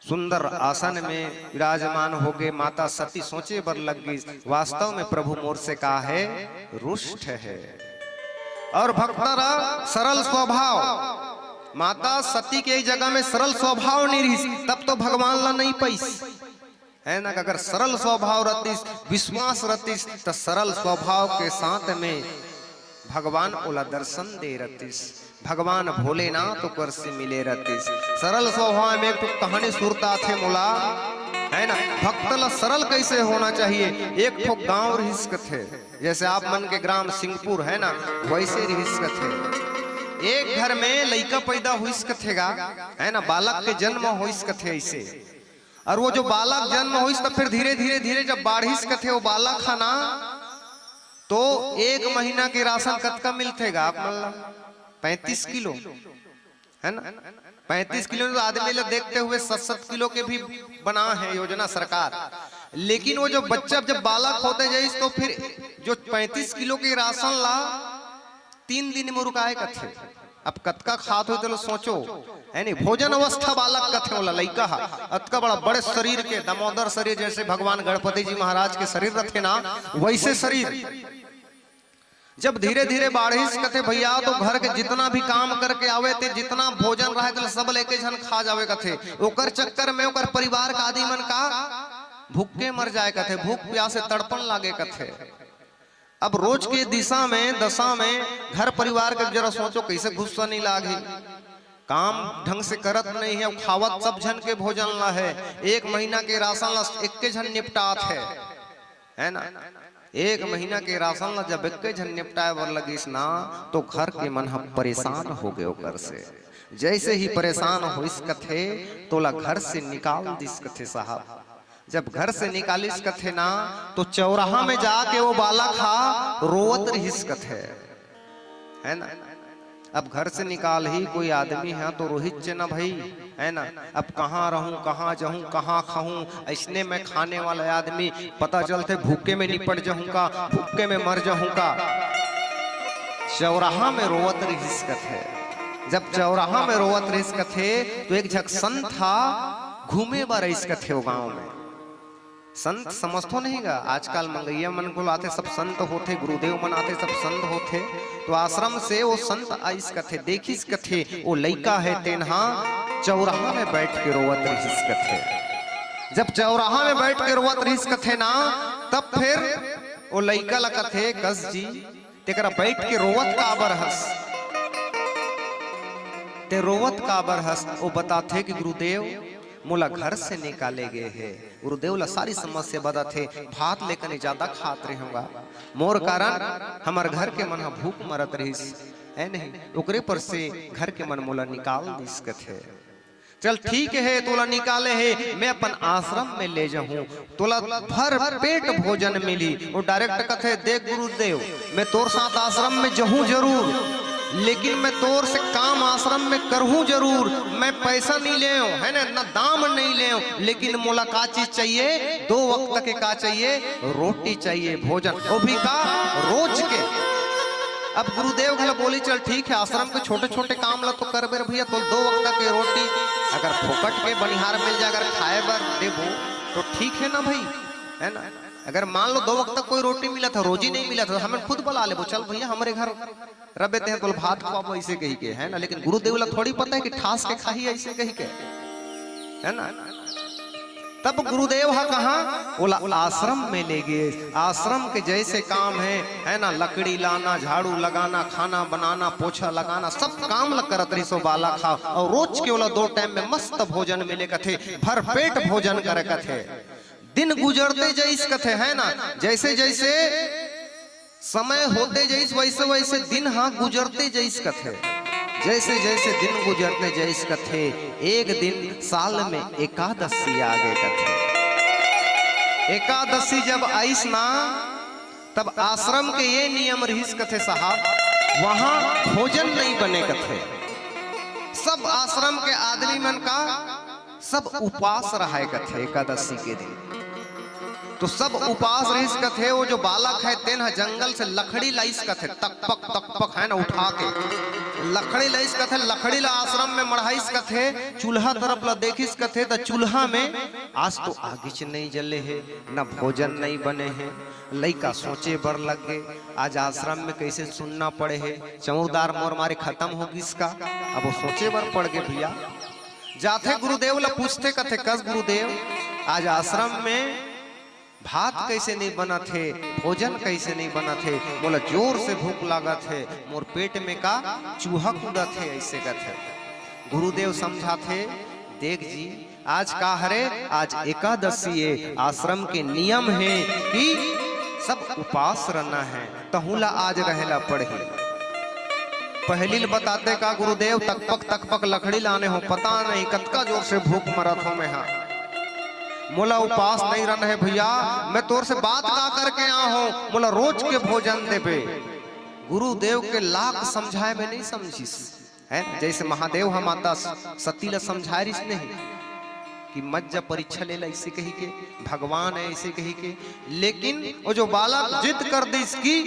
सुंदर आसन में विराजमान हो गए, माता सती सोचे बर लग गई, वास्तव में प्रभु मोर से कहा है रुष्ट है। और भक्तरा सरल स्वभाव, माता सती के जगह में सरल स्वभाव नहीं रही, तब तो भगवान ला नहीं पैस, है ना। अगर सरल स्वभाव रहतीस, विश्वास रहतीस, तो सरल स्वभाव के साथ में भगवान ओला दर्शन दे रहतीस, भगवान भोलेनाथ ऊपर से मिले रहतीस। सरल स्वभाव में एक तो कहानी सुरता थे मोला, है ना। भक्त ला सरल कैसे होना चाहिए। एक ठो गांव रिस्क थे, जैसे आप मन के ग्राम सिंहपुर है ना, वैसे रिस्क थे। एक घर में लड़का पैदा हुईस कथेगा, है ना, बालक के जन्म हुईस कथे ऐसे। और वो जो बालक जन्म हुईस तो फिर धीरे धीरे धीरे जब बाढ़िस कथे वो बालक खाना, तो 1 महीना के राशन कतका मिलतेगा आप मतलब 35 किलो, है ना। 35 किलो तो आदमी लोग देखते हुए 7-7 किलो के भी बना है योजना सरकार। लेकिन वो जो बच्चा जब बालक होते जाए, तो फिर जो 35 किलो के राशन ला 3 दिन में रुकाए कथे। अब कतका खात हो तो सोचो, है नहीं। भोजन अवस्था बालक कथे वाला लइका हा, अतका बड़ा बड़े शरीर के दामोदर शरीर, जैसे भगवान गणपति जी महाराज के शरीर रखे ना, वैसे शरीर। जब धीरे धीरे बाढ़िस कथे भैया, तो घर के जितना भी काम करके आवे थे, जितना भोजन रहे थे, सब लेके जन खा जावे कथे। ओकर चक्कर में ओकर परिवार का आदमी मन का भूखे मर जाए कथे, भूख प्यासे तड़पन लागे कथे। अब रोज के दिशा में दशा में घर परिवार का जरा सोचो कैसे गुस्सा नहीं लागे। काम ढंग से करत नहीं है, खावत सब जन के भोजन ला है। 1 महीना के राशन ला 1 जन निपटात है ना। 1 महीना के राशन ला जब 1 जन निपटाए बर लगिस ना, तो घर के मन हम परेशान हो गए ओकर से। जैसे ही परेशान होइस कथे, तोला घर से निकाल दिस कथे साहब। जब घर से निकालिस कथे ना, तो चौराहा में जाके वो बालक हा रोवत रहिस कथे, है ना। अब घर से निकाल ही कोई आदमी है तो रोहित चे ना भाई, है ना। अब कहाँ रहूं, कहाँ जाऊं, कहाँ खाऊं, ऐसने में खाने वाला आदमी पता चलते भूखे में निपट जाऊंगा, भूखे में मर जाऊंगा। चौराहा में रोवत रिस्कत है। जब चौराहा में रोवत रिस्कत है तो एक झक संत था घूमे बार रिस्कत है वो गांव में। संत समझतो नहीं गा, आजकल मंगैया मन को आते सब संत होते, गुरुदेव मन आते सब संत होते। तो आश्रम से वो संत आइस कथे, देखिस कथे वो लइका है तेनहा चौराहा में बैठ के रोवत रहिस कथे। जब चौराहा में बैठ के रोवत रहिस कथे ना, तब फिर वो लइका ला कथे कस जी तेकरा बैठ के रोवत का आबर हस, ते रोवत का आबर हस। वो बताते कि गुरुदेव मोला घर से निकाले गए है। गुरुदेव ला सारी समस्या बता थे, भात लेकर नहीं ज्यादा खात रहे होगा, मोर कारण हमार घर के मन भूख मरत रहिस है नहीं, ओकरे पर से घर के मन मोला निकाल दिस कथे। चल ठीक है तोला निकाले है, मैं अपन आश्रम में ले जाऊं, तोला भर पेट भोजन मिली। वो डायरेक्ट कथे देख गुरुदेव मैं तोर साथ आश्रम में जाऊं जरूर, लेकिन मैं तोर से काम आश्रम में करहूं जरूर। मैं पैसा नहीं ले है ना दाम नहीं ले, लेकिन मोला का चीज चाहिए, 2 वक्त के का चाहिए, रोटी चाहिए, भोजन, वो भी का रोज के। अब गुरुदेव घला बोली चल ठीक है आश्रम के छोटे छोटे काम ला तो कर बेर भैया, तो 2 वक्त के रोटी अगर फोकट के बनिहार मिल जाए, अगर खाए बर देबो तो ठीक है ना भाई, है ना। अगर मान लो 2 वक्त तक कोई रोटी मिला था, रोजी नहीं मिला था, हमें खुद बुला ले, चल भैया हमारे घर रबेते हैं तो भात खुआबो ऐसे कही के, है ना। लेकिन गुरुदेव ला थोड़ी पता है कि ठास के खाही ऐसे कही के, है ना। तब गुरुदेव हा कहा बोला आश्रम में ले गए। आश्रम के जैसे काम है ना, लकड़ी लाना, झाड़ू लगाना, खाना बनाना, पोछा लगाना, सब काम ल करत रही सो बाला खा। और रोज के वाला 2 टाइम में मस्त भोजन मिले कथे, भर पेट भोजन करे कथे। दिन गुजरते जैस कथे, है ना, जैसे जैसे समय होते जैस वैसे वैसे दिन हाँ गुजरते जैस कथे, जैसे जैसे दिन गुजरते जैस कथे। एक दिन साल में एकादशी आ गए कथे। एकादशी जब आईस ना, तब आश्रम के ये नियम रहीस कथे साहब, वहां भोजन नहीं बने कथे। सब आश्रम के आदमी मन का सब उपास रहा कथे एकादशी के दिन। तो सब उपास रहीस कथे। वो जो बालक है तेन जंगल से लकड़ी लाइस कथे, तक है ना उठा के लकड़ी लाइस कथे। लकड़ी ला आश्रम में मढ़ाइस कथे, चूल्हा तरफ ला देखिस कथे तो चूल्हा में आज तो आगिच नहीं जले है, न भोजन नहीं बने है। लइका सोचे बर लग गए आज आश्रम में कैसे सुनना पड़े है, चमोदार मोर मारे खत्म हो इसका। अब वो सोचे बर पड़ गए भैया। जाते गुरुदेव ला पूछते कथे कस गुरुदेव आज आश्रम में भात कैसे नहीं बना थे, भोजन कैसे नहीं बना थे। बोला जोर से भूख लगा थे, मोर पेट में का चूहा कूदा थे ऐसे का थे। गुरुदेव समझा थे देख जी आज का हरे, आज एकादशी है, आश्रम के नियम है कि सब उपास रहना है, तहुला आज रहेला पड़े। पहली बताते का गुरुदेव तक पक लकड़ी लाने हो, पता नहीं कतका जोर से भूख मरत हो मैं हाँ। मोला उपास नहीं रहना है भैया, मैं तोर से बात का करके आ हूं, मोला रोज के भोजन देबे। गुरुदेव के लाख समझाए में नहीं समझिस, है जैसे महादेव हम माता सती ला समझाए रिस नहीं कि मत जा परीक्षा ले ला ऐसे कही के, भगवान है ऐसे कही के। लेकिन वो जो बालक जिद कर दी इसकी,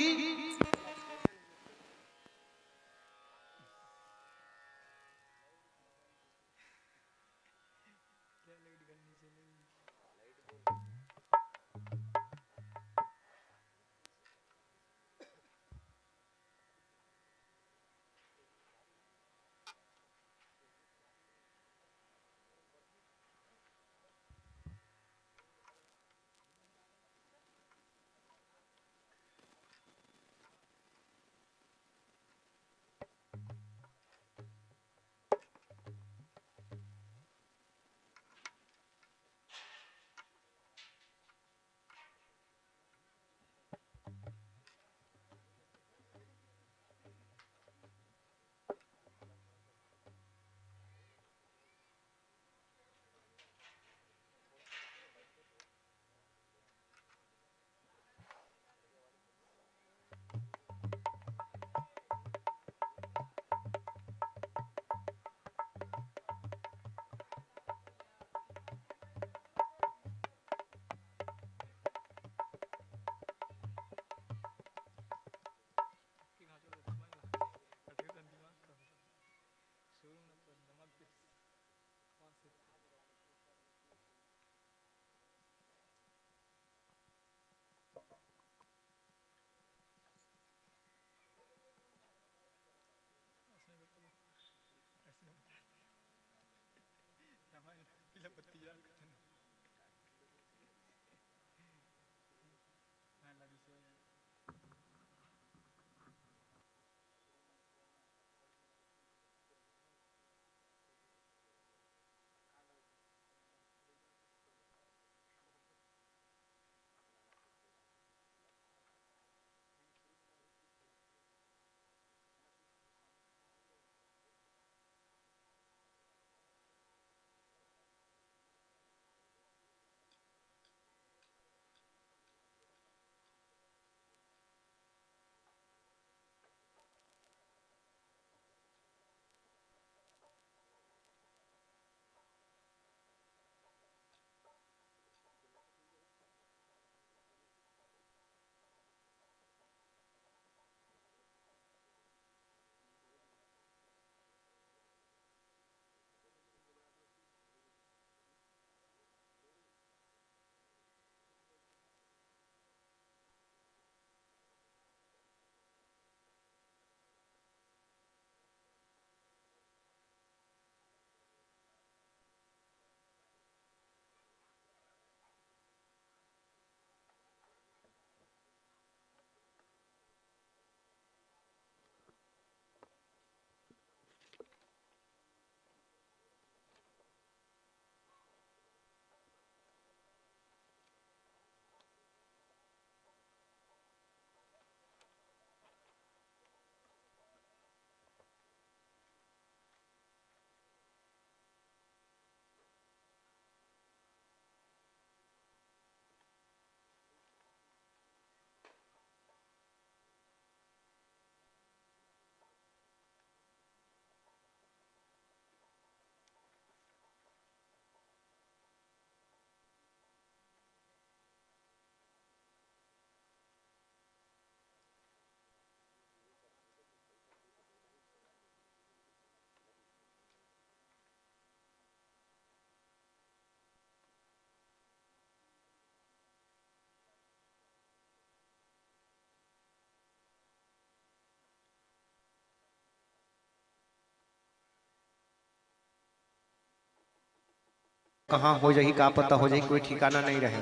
कहाँ हो जाही, का पता हो जाही, कोई ठिकाना नहीं रहे।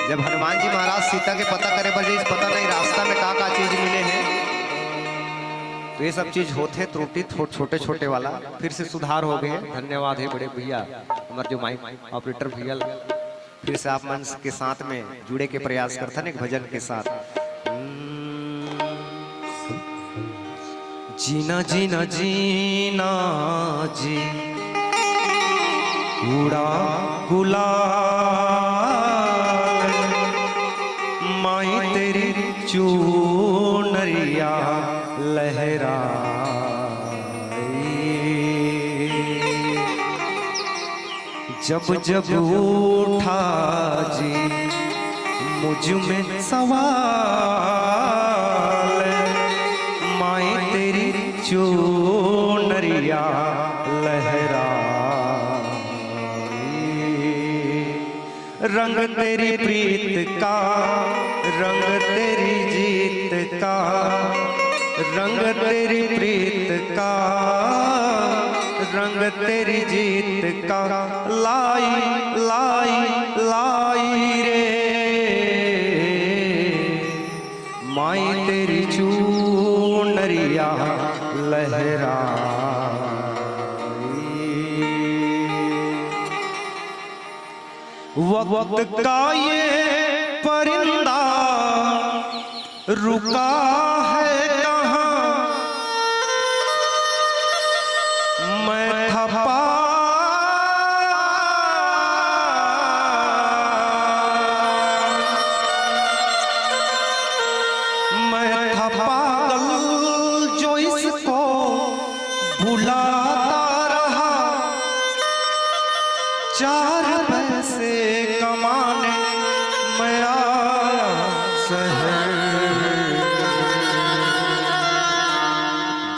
जब हनुमान जी महाराज सीता के पता करे बजे पता नहीं रास्ता में का चीज मिले हैं, तो ये सब चीज होते त्रुटि छोटे छोटे वाला फिर से सुधार हो गए। धन्यवाद है बड़े भैया, हमारे जो माइक ऑपरेटर भैया, फिर से आप मन के साथ में जुड़े के प्रयास करते हैं भजन के साथ। जीना जीना जीना जी उड़ा गुलाल, माई तेरी चूनरिया लहराई, जब जब उठा जी मुझ में सवाल, माई तेरी चूनरिया लहराई, रंग तेरी प्रीत का, रंग तेरी जीत का, रंग तेरी प्रीत का, रंग तेरी जीत का, लाई लाई लाई रे, माई तेरी चूनरिया लहराई। वक्त का ये परिंदा रुका है कहाँ, मैं था पागल जो इसको भुलाता रहा, चार पैसे कमाने मैं आया शहर,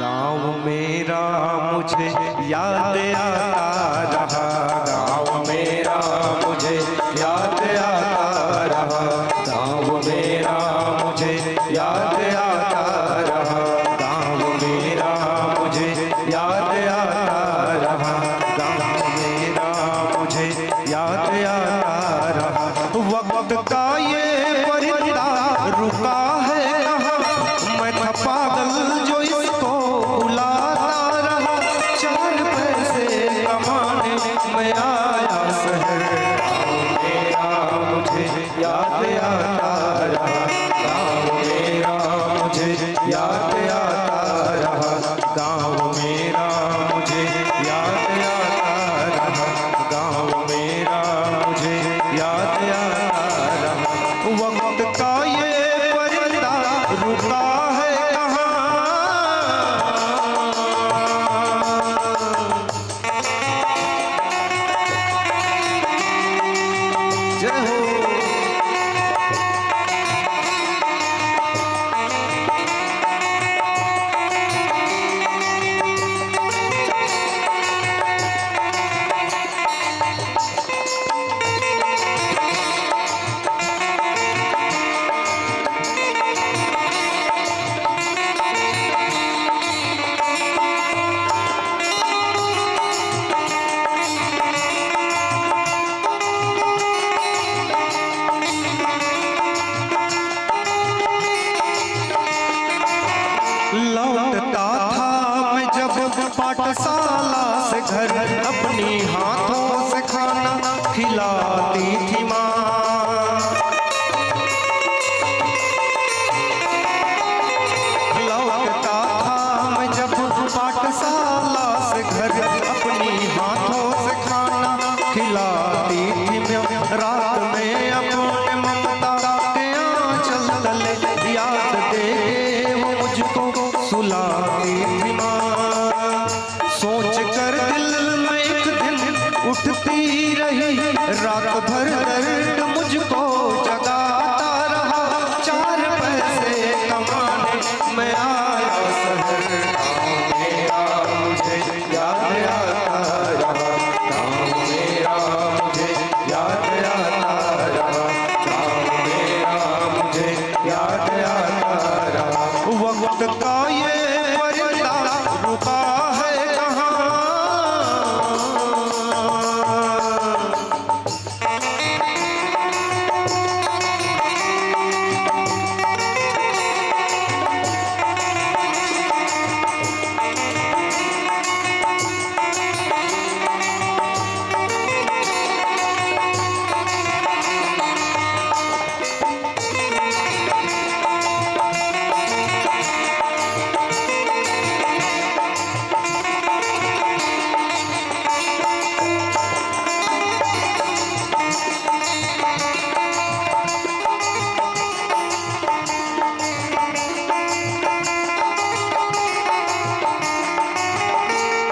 गाँव मेरा मुझे याद आता रहा, गाँव मेरा मुझे याद आता रहा, गाँव मेरा मुझे याद आता रहा, गाँव मेरा मुझे याद आता रहा, गाँव मेरा मुझे याद आता रहा। वक्त का ये परिंदा रुका है कहाँ, मैं था पागल जो इसको बुलाता रहा, चार पैसे कमाने मैं आया शहर, गाँव मेरा मुझे याद आता रहा, गाँव मेरा मुझे याद आता रहा, गाँव मेरा मुझे याद आता रहा, गाँव मेरा मुझे याद आता रहा। वक्त का ये परिंदा रुका है कहाँ, जय हो। लौटता था मैं जब पाठशाला से घर, अपनी हाथों से खाना खिलाती थी माँ, लौटता था मैं जब पाठशाला से घर, अपनी हाथों से खाना खिलाती थी मैं, रात में अपने ममता के आंचल तले याद दे वो मुझको सुलाती थी माँ, सोच कर दिल में एक दिन उठती रही, रात भर दर्द मुझको जगाता रहा, चार पैसे कमाने मैं आया शहर, गाँव मेरा मुझे याद आता रहा, गाँव मेरा मुझे याद आता रहा, गाँव मेरा मुझे याद आता रहा। वक्त का ये परिंदा रुका है कहाँ,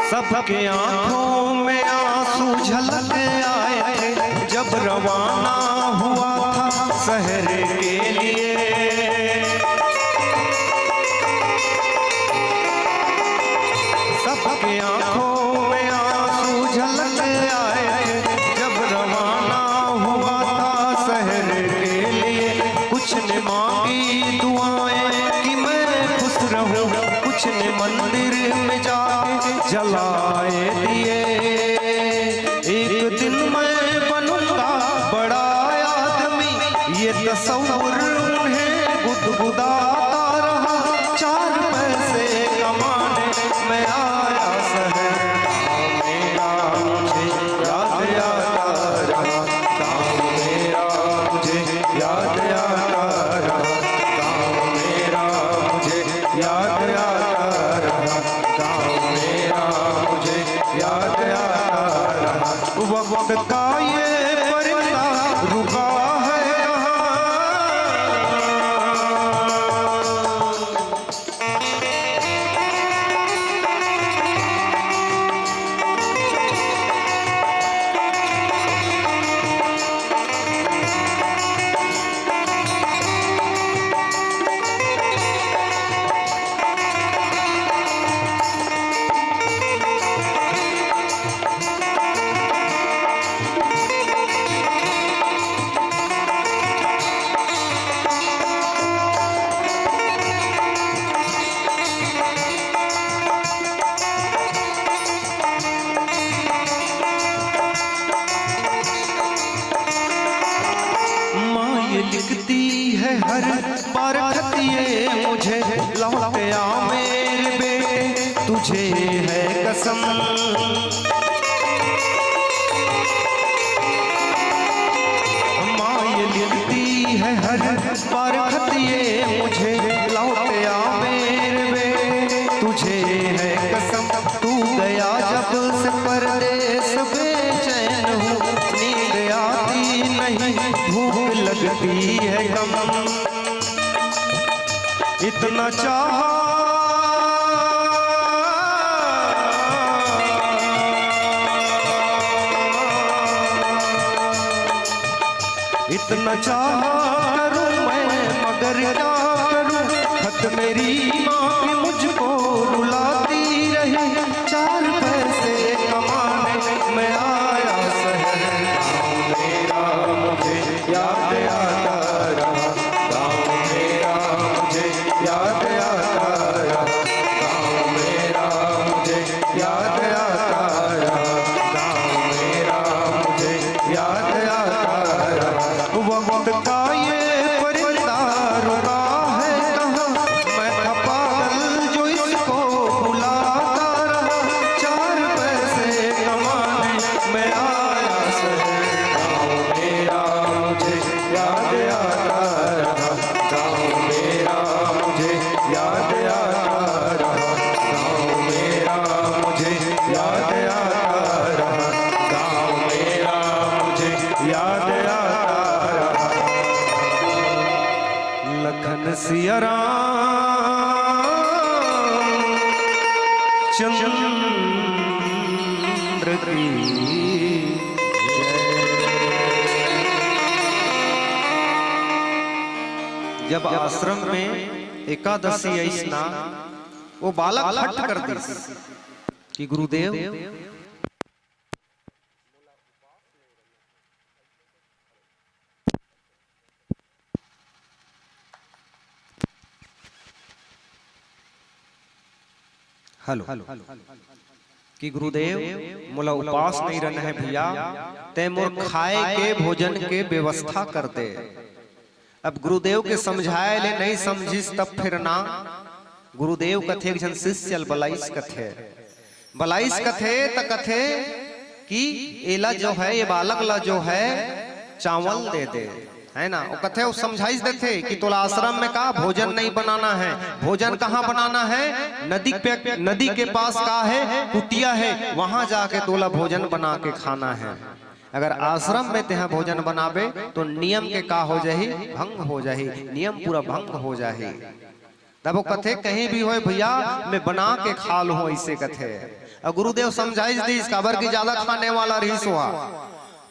सबके आंखों में आंसू झलक आए थे जब रवाना हुआ था शहर के लिए। सबके आंखों में आंसू झलक आए थे जब रवाना हुआ था शहर के लिए। कुछ ने मांगी दुआएं कि मैं खुश रहूं, कुछ ने मंदिर में जाके जलाए दिए। एक दिन मैं बनूंगा बड़ा आदमी, ये तस्वुर उन्हें गुदगुदाता रहा। 4 पैसे कमाने मैं आया शहर, मेरा मुझे याद आता रहा। गाँव मेरा मुझे याद आता रहा, गाँव मेरा मुझे याद आता रहा, गाँव मेरा मुझे याद आता रहा। वक्त का ये परिंदा रुका है कहाँ। लिखती है हर बार खत ये मुझे, लौट आ मेरे बेटे तुझे है कसम। माँ ये लिखती है हर बार खत ये मुझे, लौट आ मेरे बेटे तुझे है कसम। तू गया जब से परदेस बेचैन हूँ, नींद आती नहीं भूख लगती है कम। इतना चाहा इतना चाहा करूं मैं मगर क्या करूं। खत मेरी माँ भी मुझको रुलाती रही। 4 पैसे कमाने मैं आया शहर, गाँव मेरा मुझे याद आता रहा, गाँव मेरा मुझे याद आता रहा, गाँव मेरा मुझे याद आता रहा, गाँव मेरा मुझे याद आता रहा। वक्त का ये परिंदा रुका है कहाँ, मैं था पागल जो इसको बुलाता रहा। 4 पैसे कमाने मैं आया शहर, गाँव मेरा मुझे याद आता रहा, गाँव मेरा मुझे याद आता रहा, गाँव मेरा मुझे याद आता रहा, गाँव मेरा मुझे याद आता रहा। लखन सिया राम चंद्र की जय। जब आश्रम में एकादशी ऐसना वो बालक हट कर दी कि गुरुदेव हेलो कि गुरुदेव मोला उपास नहीं रहना है भैया, ते मोर खाए के भोजन के व्यवस्था कर दे। अब गुरुदेव के समझाए ले नहीं समझिस तब फिर ना। गुरुदेव कथे जन शिष्य बलाइस कथे, बलाइस कथे त कथे कि एला जो है ये बालक ला जो है चावल दे दे, है ना। वो कथे वो समझाइस देते कि तोला आश्रम में का भोजन नहीं बनाना है। भोजन कहाँ बनाना है? नदी के पास का है कुटिया है, वहां जाके तोला भोजन बना के खाना है। अगर आश्रम में तेहा भोजन बनावे तो नियम के का हो जाही, भंग हो जाही, नियम पूरा भंग हो जाही। तब वो कथे कहीं भी होए भैया मैं बना के खा लूं ऐसे कथे। और गुरुदेव समझाइश दी काबर की ज्यादा खाने वाला रहीस हुआ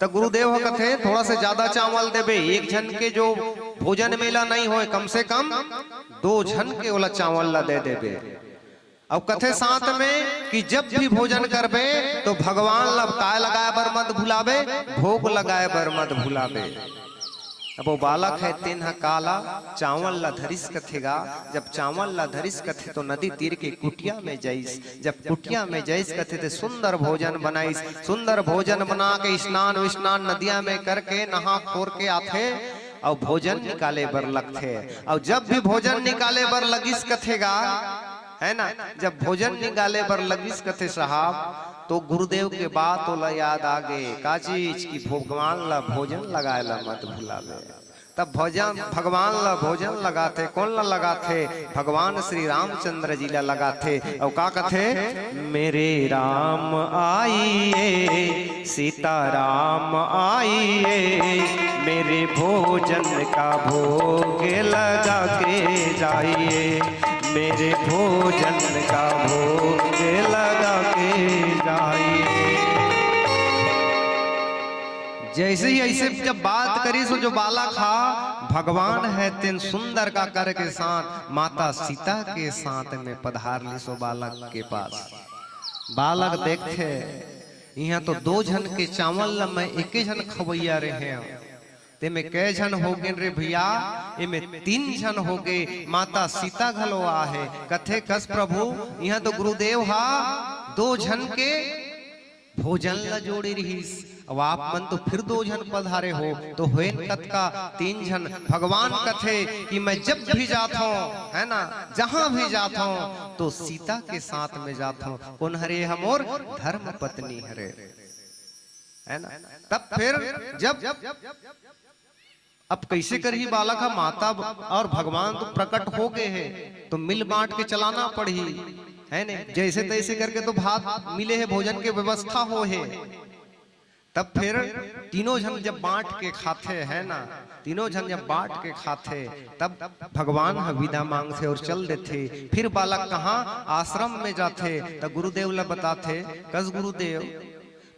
तो गुरुदेव कथे थोड़ा से ज्यादा चावल देबे, एक जन के जो भोजन मेला नहीं होए कम से कम 2 जन के वाला चावल ला दे देबे। अब कथे साथ में कि जब भी भोजन करबे तो भगवान ला काय लगाए बर मत भुलावे, भोग लगाए बर मत भुलावे। अब वो बालक है तेन काला चावल ला धरिस कथेगा, जब चावल ला धरिस कथे तो नदी तीर के कुटिया में जाइस, जब कुटिया में जाइस कथे तो सुंदर भोजन बनाइस, सुंदर भोजन बना के स्नान विस्नान नदिया में करके नहा खोर के आथे और भोजन निकाले बर लगथे। और जब भी भोजन निकाले बर लगिस कथेगा है ना, जब भोजन निकाले बर लगिस कथे साहब तो गुरुदेव के बात तो याद आ गए का चीज की भगवान ला भोजन लगाए ला मत भुलावे। तब भोजन भगवान ला भोजन लगाते, कौन ला लगाते? भगवान श्री रामचंद्र जी ला लगाते। और का कथे? मेरे राम आइए सीता राम आइए, मेरे भोजन का भोग लगा के जाइए, मेरे भोजन का भोग लगा के जाइए। जैसे ही ऐसे जब बात करी सो जो बालक था भगवान है तेन सुंदर का कर के साथ माता सीता के साथ में पधार ली सो बालक के पास। बालक देखते यहाँ तो 2 जन के चावल मैं 1 जन खवैया रहे हैं, ते में कै जन हो गए रे भैया? इमे 3 जन हो गए, माता सीता घलो आहे। कथे कस प्रभु यहाँ तो गुरुदेव हा 2 जन के भोजन ला जोड़ी रहीस, अब आप मन तो फिर 2 जन पधारे हो तो होए कत का 3 जन। भगवान कथे कि मैं जब भी जाता हूँ है ना, जहां भी जाता हूँ तो सीता के साथ में जाता हूँ। कौन हरे? हम और धर्म पत्नी हरे, है ना। तब फिर जब अब कैसे करही बालक का माता और भगवान तो प्रकट हो गए हैं तो मिल बांट के चलाना पड़ी है ने, जैसे तैसे करके तो भात मिले है, भोजन के व्यवस्था हो है। तब फिर तीनों जन जब बांट के खाते है ना, तीनों जन जब बांट के खाते तब भगवान विदा मांगते और चल देते। फिर बालक कहाँ आश्रम में जाते तब गुरुदेव ला बताते। कस गुरुदेव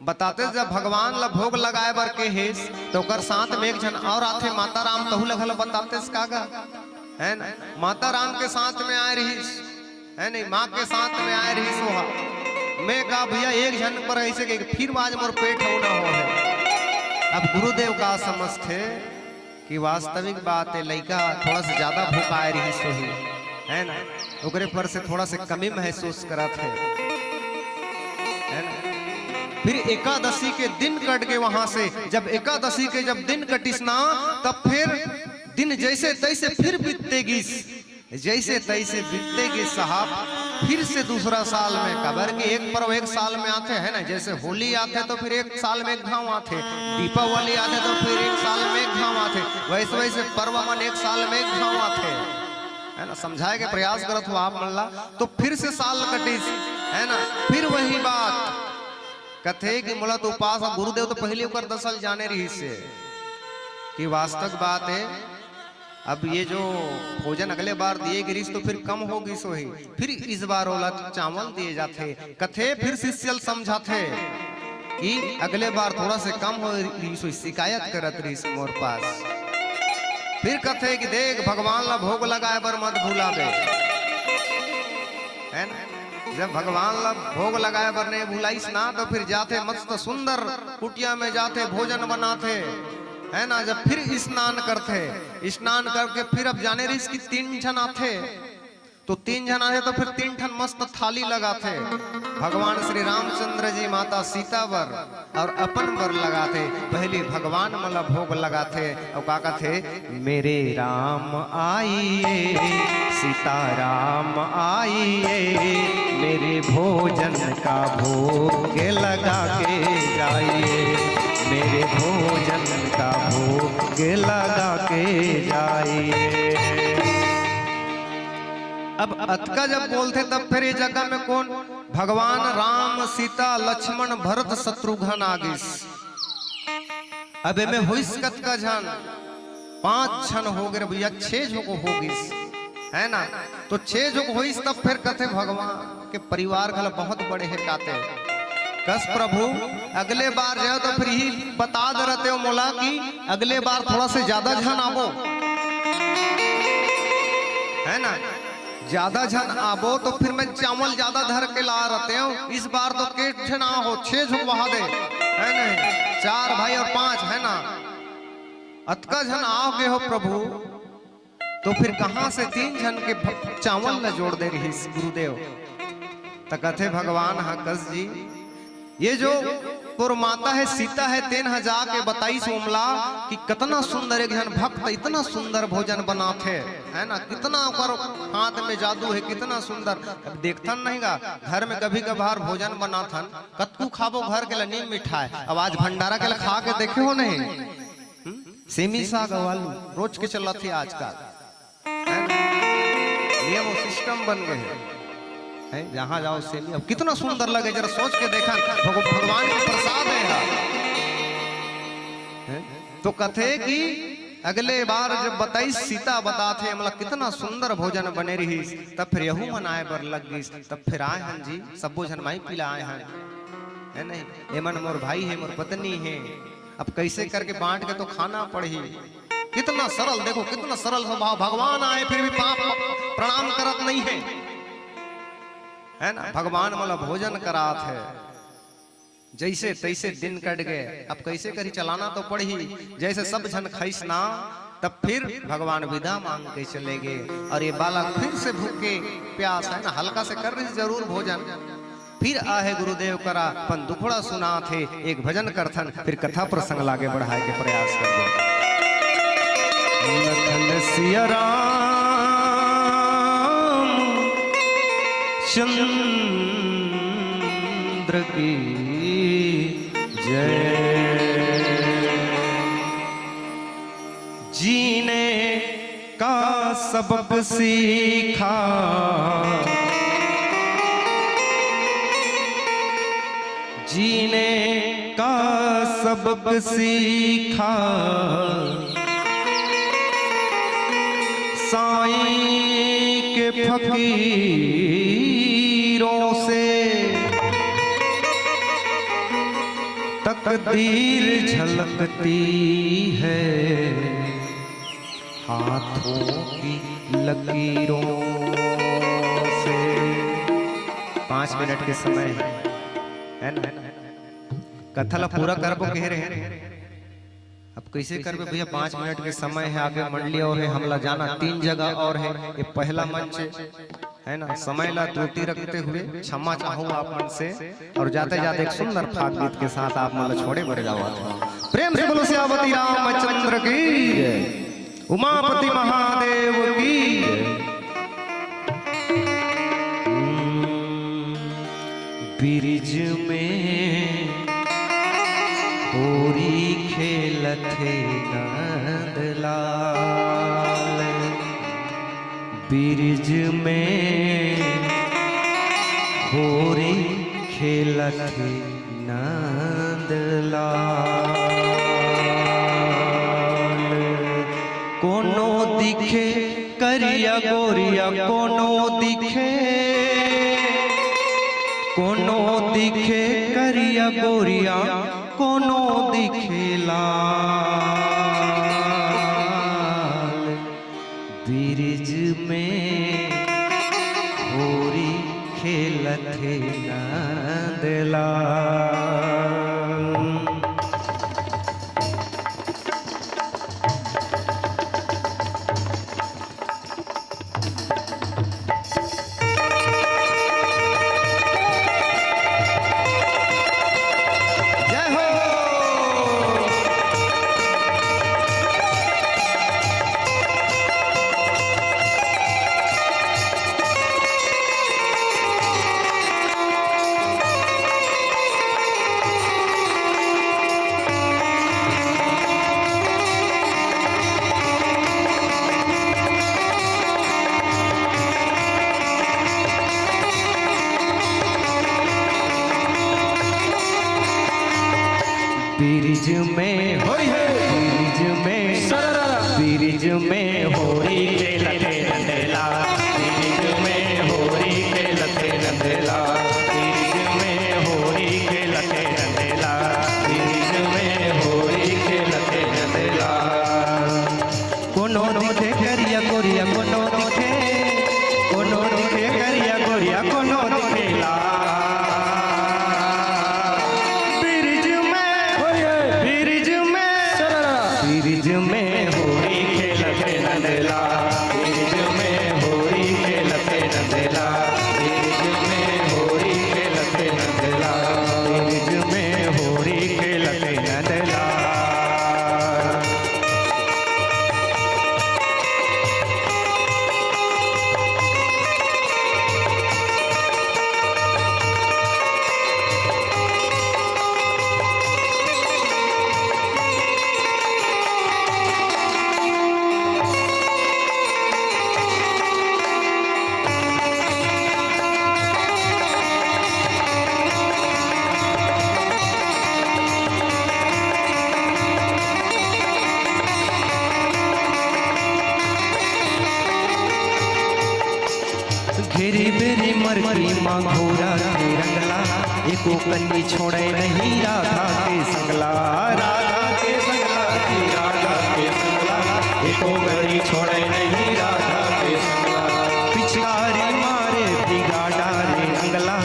बताते जब भगवान ला भोग लगाए बर के हेस तो कर साथ में 1 जन और आते माता राम तहु लगल बताते कागा है ना, माता राम के साथ में आए रहीस है नहीं, माँ के साथ में आए रहीस। वहा मैं कहा भैया 1 जन पर ऐसे के फिर आज मोर पेट हो ना हो है। अब गुरुदेव का समझते कि वास्तविक बात है लड़का थोड़ा सा ज्यादा भूखा आए रहीस है ना, ओकरे पर से थोड़ा से कमी महसूस करत है ना। फिर एकादशी के दिन कट के वहां से जब एकादशी के जब दिन कटिस ना तब फिर दिन जैसे तैसे फिर बीतेगी, जैसे तैसे बीतेगी साहब। फिर से दूसरा साल में कबर के एक पर्व 1 साल में आते है ना, जैसे होली आते तो फिर 1 साल में 1 घाव आते, दीपावली आते तो फिर 1 साल में 1 घाव आते, वैसे वैसे पर्व मन 1 साल में 1 घाव आते है ना। समझाए के प्रयास करत हो आप मल्ला। तो फिर से साल कटिस है ना, फिर वही बात कथे कि मोला तो उपास गुरुदेव तो पहले कर दसल जाने रही से कि वास्तविक बात है। अब ये जो भोजन अगले बार दिए गिरीस तो फिर कम होगी सो ही, फिर इस बार ओला चावल दिए जाते। कथे फिर शिष्य समझाते कि अगले बार थोड़ा से कम हो रही, शिकायत करत रही मोर पास। फिर कथे कि देख भगवान ला भोग लगाए बर मत भूलावे है ना, जब भगवान ला भोग लगाए बर नहीं भूलाइस ना तो फिर जाते मस्त सुंदर कुटिया में जाते भोजन बनाते है ना। जब फिर स्नान करते, स्नान करके फिर अब जाने रही कि 3 जन आते तो 3 जन आते तो फिर 3 ठन मस्त थाली लगाते। भगवान श्री रामचंद्र जी माता सीता बर और अपन बर लगाते। पहले भगवान मला भोग लगाते और का कहते मेरे राम आइए सीता राम आइए, मेरे भोजन का भोग लगा के जाइए, मेरे भोजन का भोग लगा के जाइए। अब अतका जब बोलते तब फिर ये जगह में कौन? भगवान राम सीता लक्ष्मण भरत शत्रुघ्न आगिस। अब में हुईस कत का जन 5 जन हो गए भैया, 6 जो को होगिस है ना। तो 6 जुग हुई तब फिर कथे भगवान के परिवार घल बहुत बड़े है काते कस प्रभु अगले बार जाओ तो फिर ही बता दे रहते हो मोला कि अगले बार थोड़ा से ज्यादा झन आबो, है ना, ज्यादा झन आबो तो फिर मैं चावल ज्यादा धर के ला रहते हो। इस बार तो के ना हो 6 झुक बहा दे, है नहीं, 4 भाई और 5, है ना, अतका झन आओगे हो प्रभु तो फिर कहां से 3 झन के चावल न जोड़ दे रही गुरुदेव। तो कथे भगवान हकस जी ये जो पुर माता है सीता है तेन जाके बताई सोमला कि कितना सुंदर एक जन भक्त इतना सुंदर भोजन बनाते, है ना, कितना ओकर हाथ में जादू है, कितना सुंदर। अब देखथन नहीं गा घर में कभी कभार भोजन बनाथन कतकू खाबो घर के लिए मिठाई, अब आज भंडारा के लिए खा के देखे हो नहीं, सेमी साग आलू रोज के चला थी आजकल, ये वो सिस्टम बन गए है, जहां जाओ सेमी। अब कितना सुंदर लगे जरा सोच के देखा, भगवान का प्रसाद है। तो कथे कि अगले बार जब बताई सीता बताते मतलब कितना सुंदर भोजन बने रही, तब फिर यहू मनाए बर लग गई। तब फिर आए हन जी सबो जन माई पिला आए हन, है नहीं, एमन मोर भाई है मोर पत्नी है, अब कैसे करके बांट के तो खाना पड़ी। कितना सरल, देखो कितना सरल स्वभाव, भगवान आए फिर भी पाप प्रणाम करत नहीं है ना, भगवान वाला भोजन करात है। जैसे तैसे दिन कट गए, अब कैसे करी चलाना तो पड़ी, जैसे सब जन खाइस ना तब फिर भगवान विदा मांग के चले गए। और ये बालक फिर से भूखे प्यास, है ना, हल्का से कर रही जरूर भोजन, फिर आहे गुरुदेव करा पन दुखड़ा सुना थे एक भजन करथन, फिर कथा प्रसंग लागे बढ़ाए के प्रयास कर दो। लखन सिया राम चंद्र की जय। जीने का सबक सीखा जीने का सबक सीखा साईं के फकीरों से, तकदीर झलकती है हाथों की लकीरों से। 5 मिनट के समय है ना, कथा ला पूरा करबो कह रहे हैं, अब कैसे करबे भैया, 5 मिनट के समय है, आगे मंडली और है, हमला जाना 3 जगह और है, ये पहला मंच है ना, समय ला त्रुटि रखते हुए क्षमा चाहूँ आप मन से। और जाते जाते एक सुंदर फाग गीत के साथ आप मला छोड़े बढ़ जाओ। प्रेम से बोलो सियावती रामचंद्र की, उमापति महादेव की। ब्रिज में होरी खेलथे नंदलाल, ब्रिज में होरी खेलथे नंदलाल। कोनो दिखे करिया गोरिया, कोनो दिखे करिया गोरिया, कोनो दिखे लाल। ब्रिज में होरी खेलथे नंदलाल। ब्रिज में ब्रिज में ब्रिज में होरी के लते नंदला, ब्रिज में होरी के लते नंदला, ब्रिज में होरी के लते नंदला, ब्रिज में होरी के लते नंदला। कोनो दिखे करिया गोरिया कोनो दिखे करिया गोरिया कोनो दिखेला, ब्रिज में होरी खेलते नंदला, ब्रिज में होरी खेलते नंदला, ब्रिज में होरी खेलते नंदला, ब्रिज में होरी खेलते नंदला। घेरी बेरी मरकी माँ घोरा के रंगला, एको कन्नी छोड़े नहीं राधा के संगला, राधा के संगला की राधा के संगला, एको कन्नी छोड़े नहीं राधा के संगला। पिचकारी मारे बिगा डाले अंगला,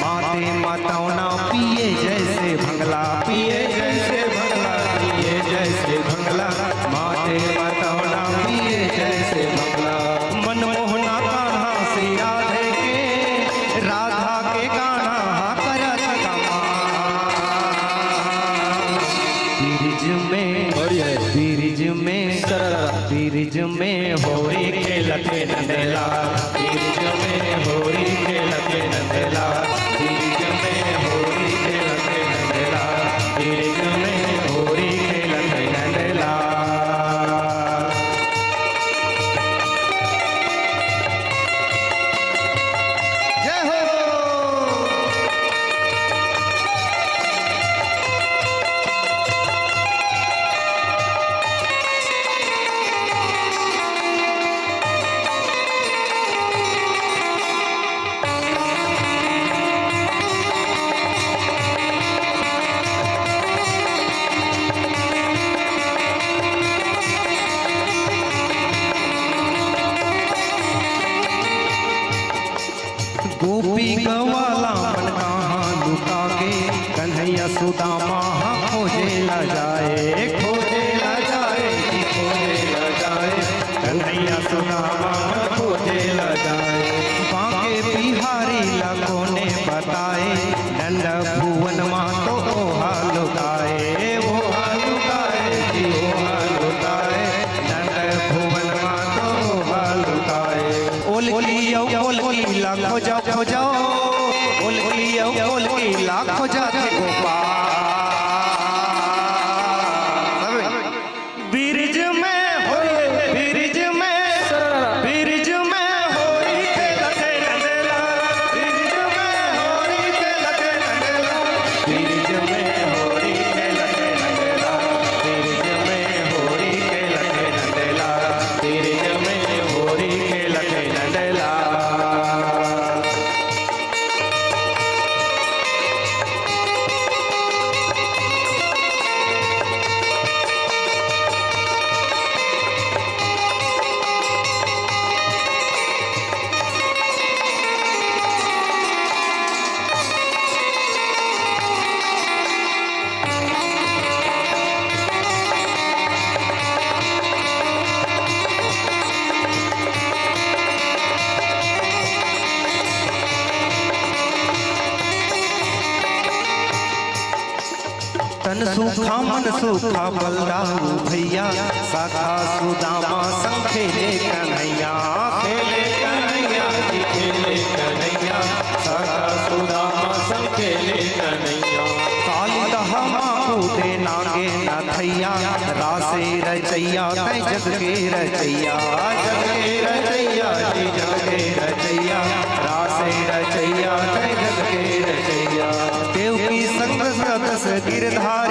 माते माताओं ना पिए जैसे भंगला, पिए जैसे भंगला, पिए जैसे भंगला, माते माताओं ना पिए जैसे भंगला। मनमोहना कान्हा श्री राधे के, राधा के गाना करत गमा, ब्रिज में ब्रिज में होरी खेलते नंदला, ब्रिज में होरी खेलते नंदला, ब्रिज में होरी खेलते नंदला, ब्रिज में होरी खेलते नंदला। गोपी गवाला मन कहाँ लुका के, कन्हैया सुदामा खोजे ला जाए, खोजे ला जाए, खोजे ला जाए, कन्हैया सुदामा खोजे ला जाए। बांके बिहारी लगों ने बताए, नंद भुवन माँ तो ओहा लुकाए, ओहा लुकाए जी ओहा लुकाए, नंद भुवन माँ तो ओहा लुकाए। ओलकी लाखो जाओ खोजाओ, ओलकी लाखो जाते गोपाल, ब्रिज में होरी, ब्रिज में ब्रिज में होरी खेलते नंदला, ब्रिज में होरी खेलते नंदला, ब्रिज में होरी खेलते नंदला, ब्रिज में होरी खेलते नंदला, ब्रिज में होरी खेलते नंदला। तन सूखा मन सूखा बलराऊ भैया, साखा सुदामा संग खेले कन्हैया, खेले कन्हैया जी खेले कन्हैया, साखा सुदामा संग खेले कन्हैया। काली दहमा कूदे नागे नथैया, रासे रचैया तै जग के रचैया, जग के रचैया जी जग के रचैया, रासे रचैया तै जग के रचैया। देव की संग सतस गिरधार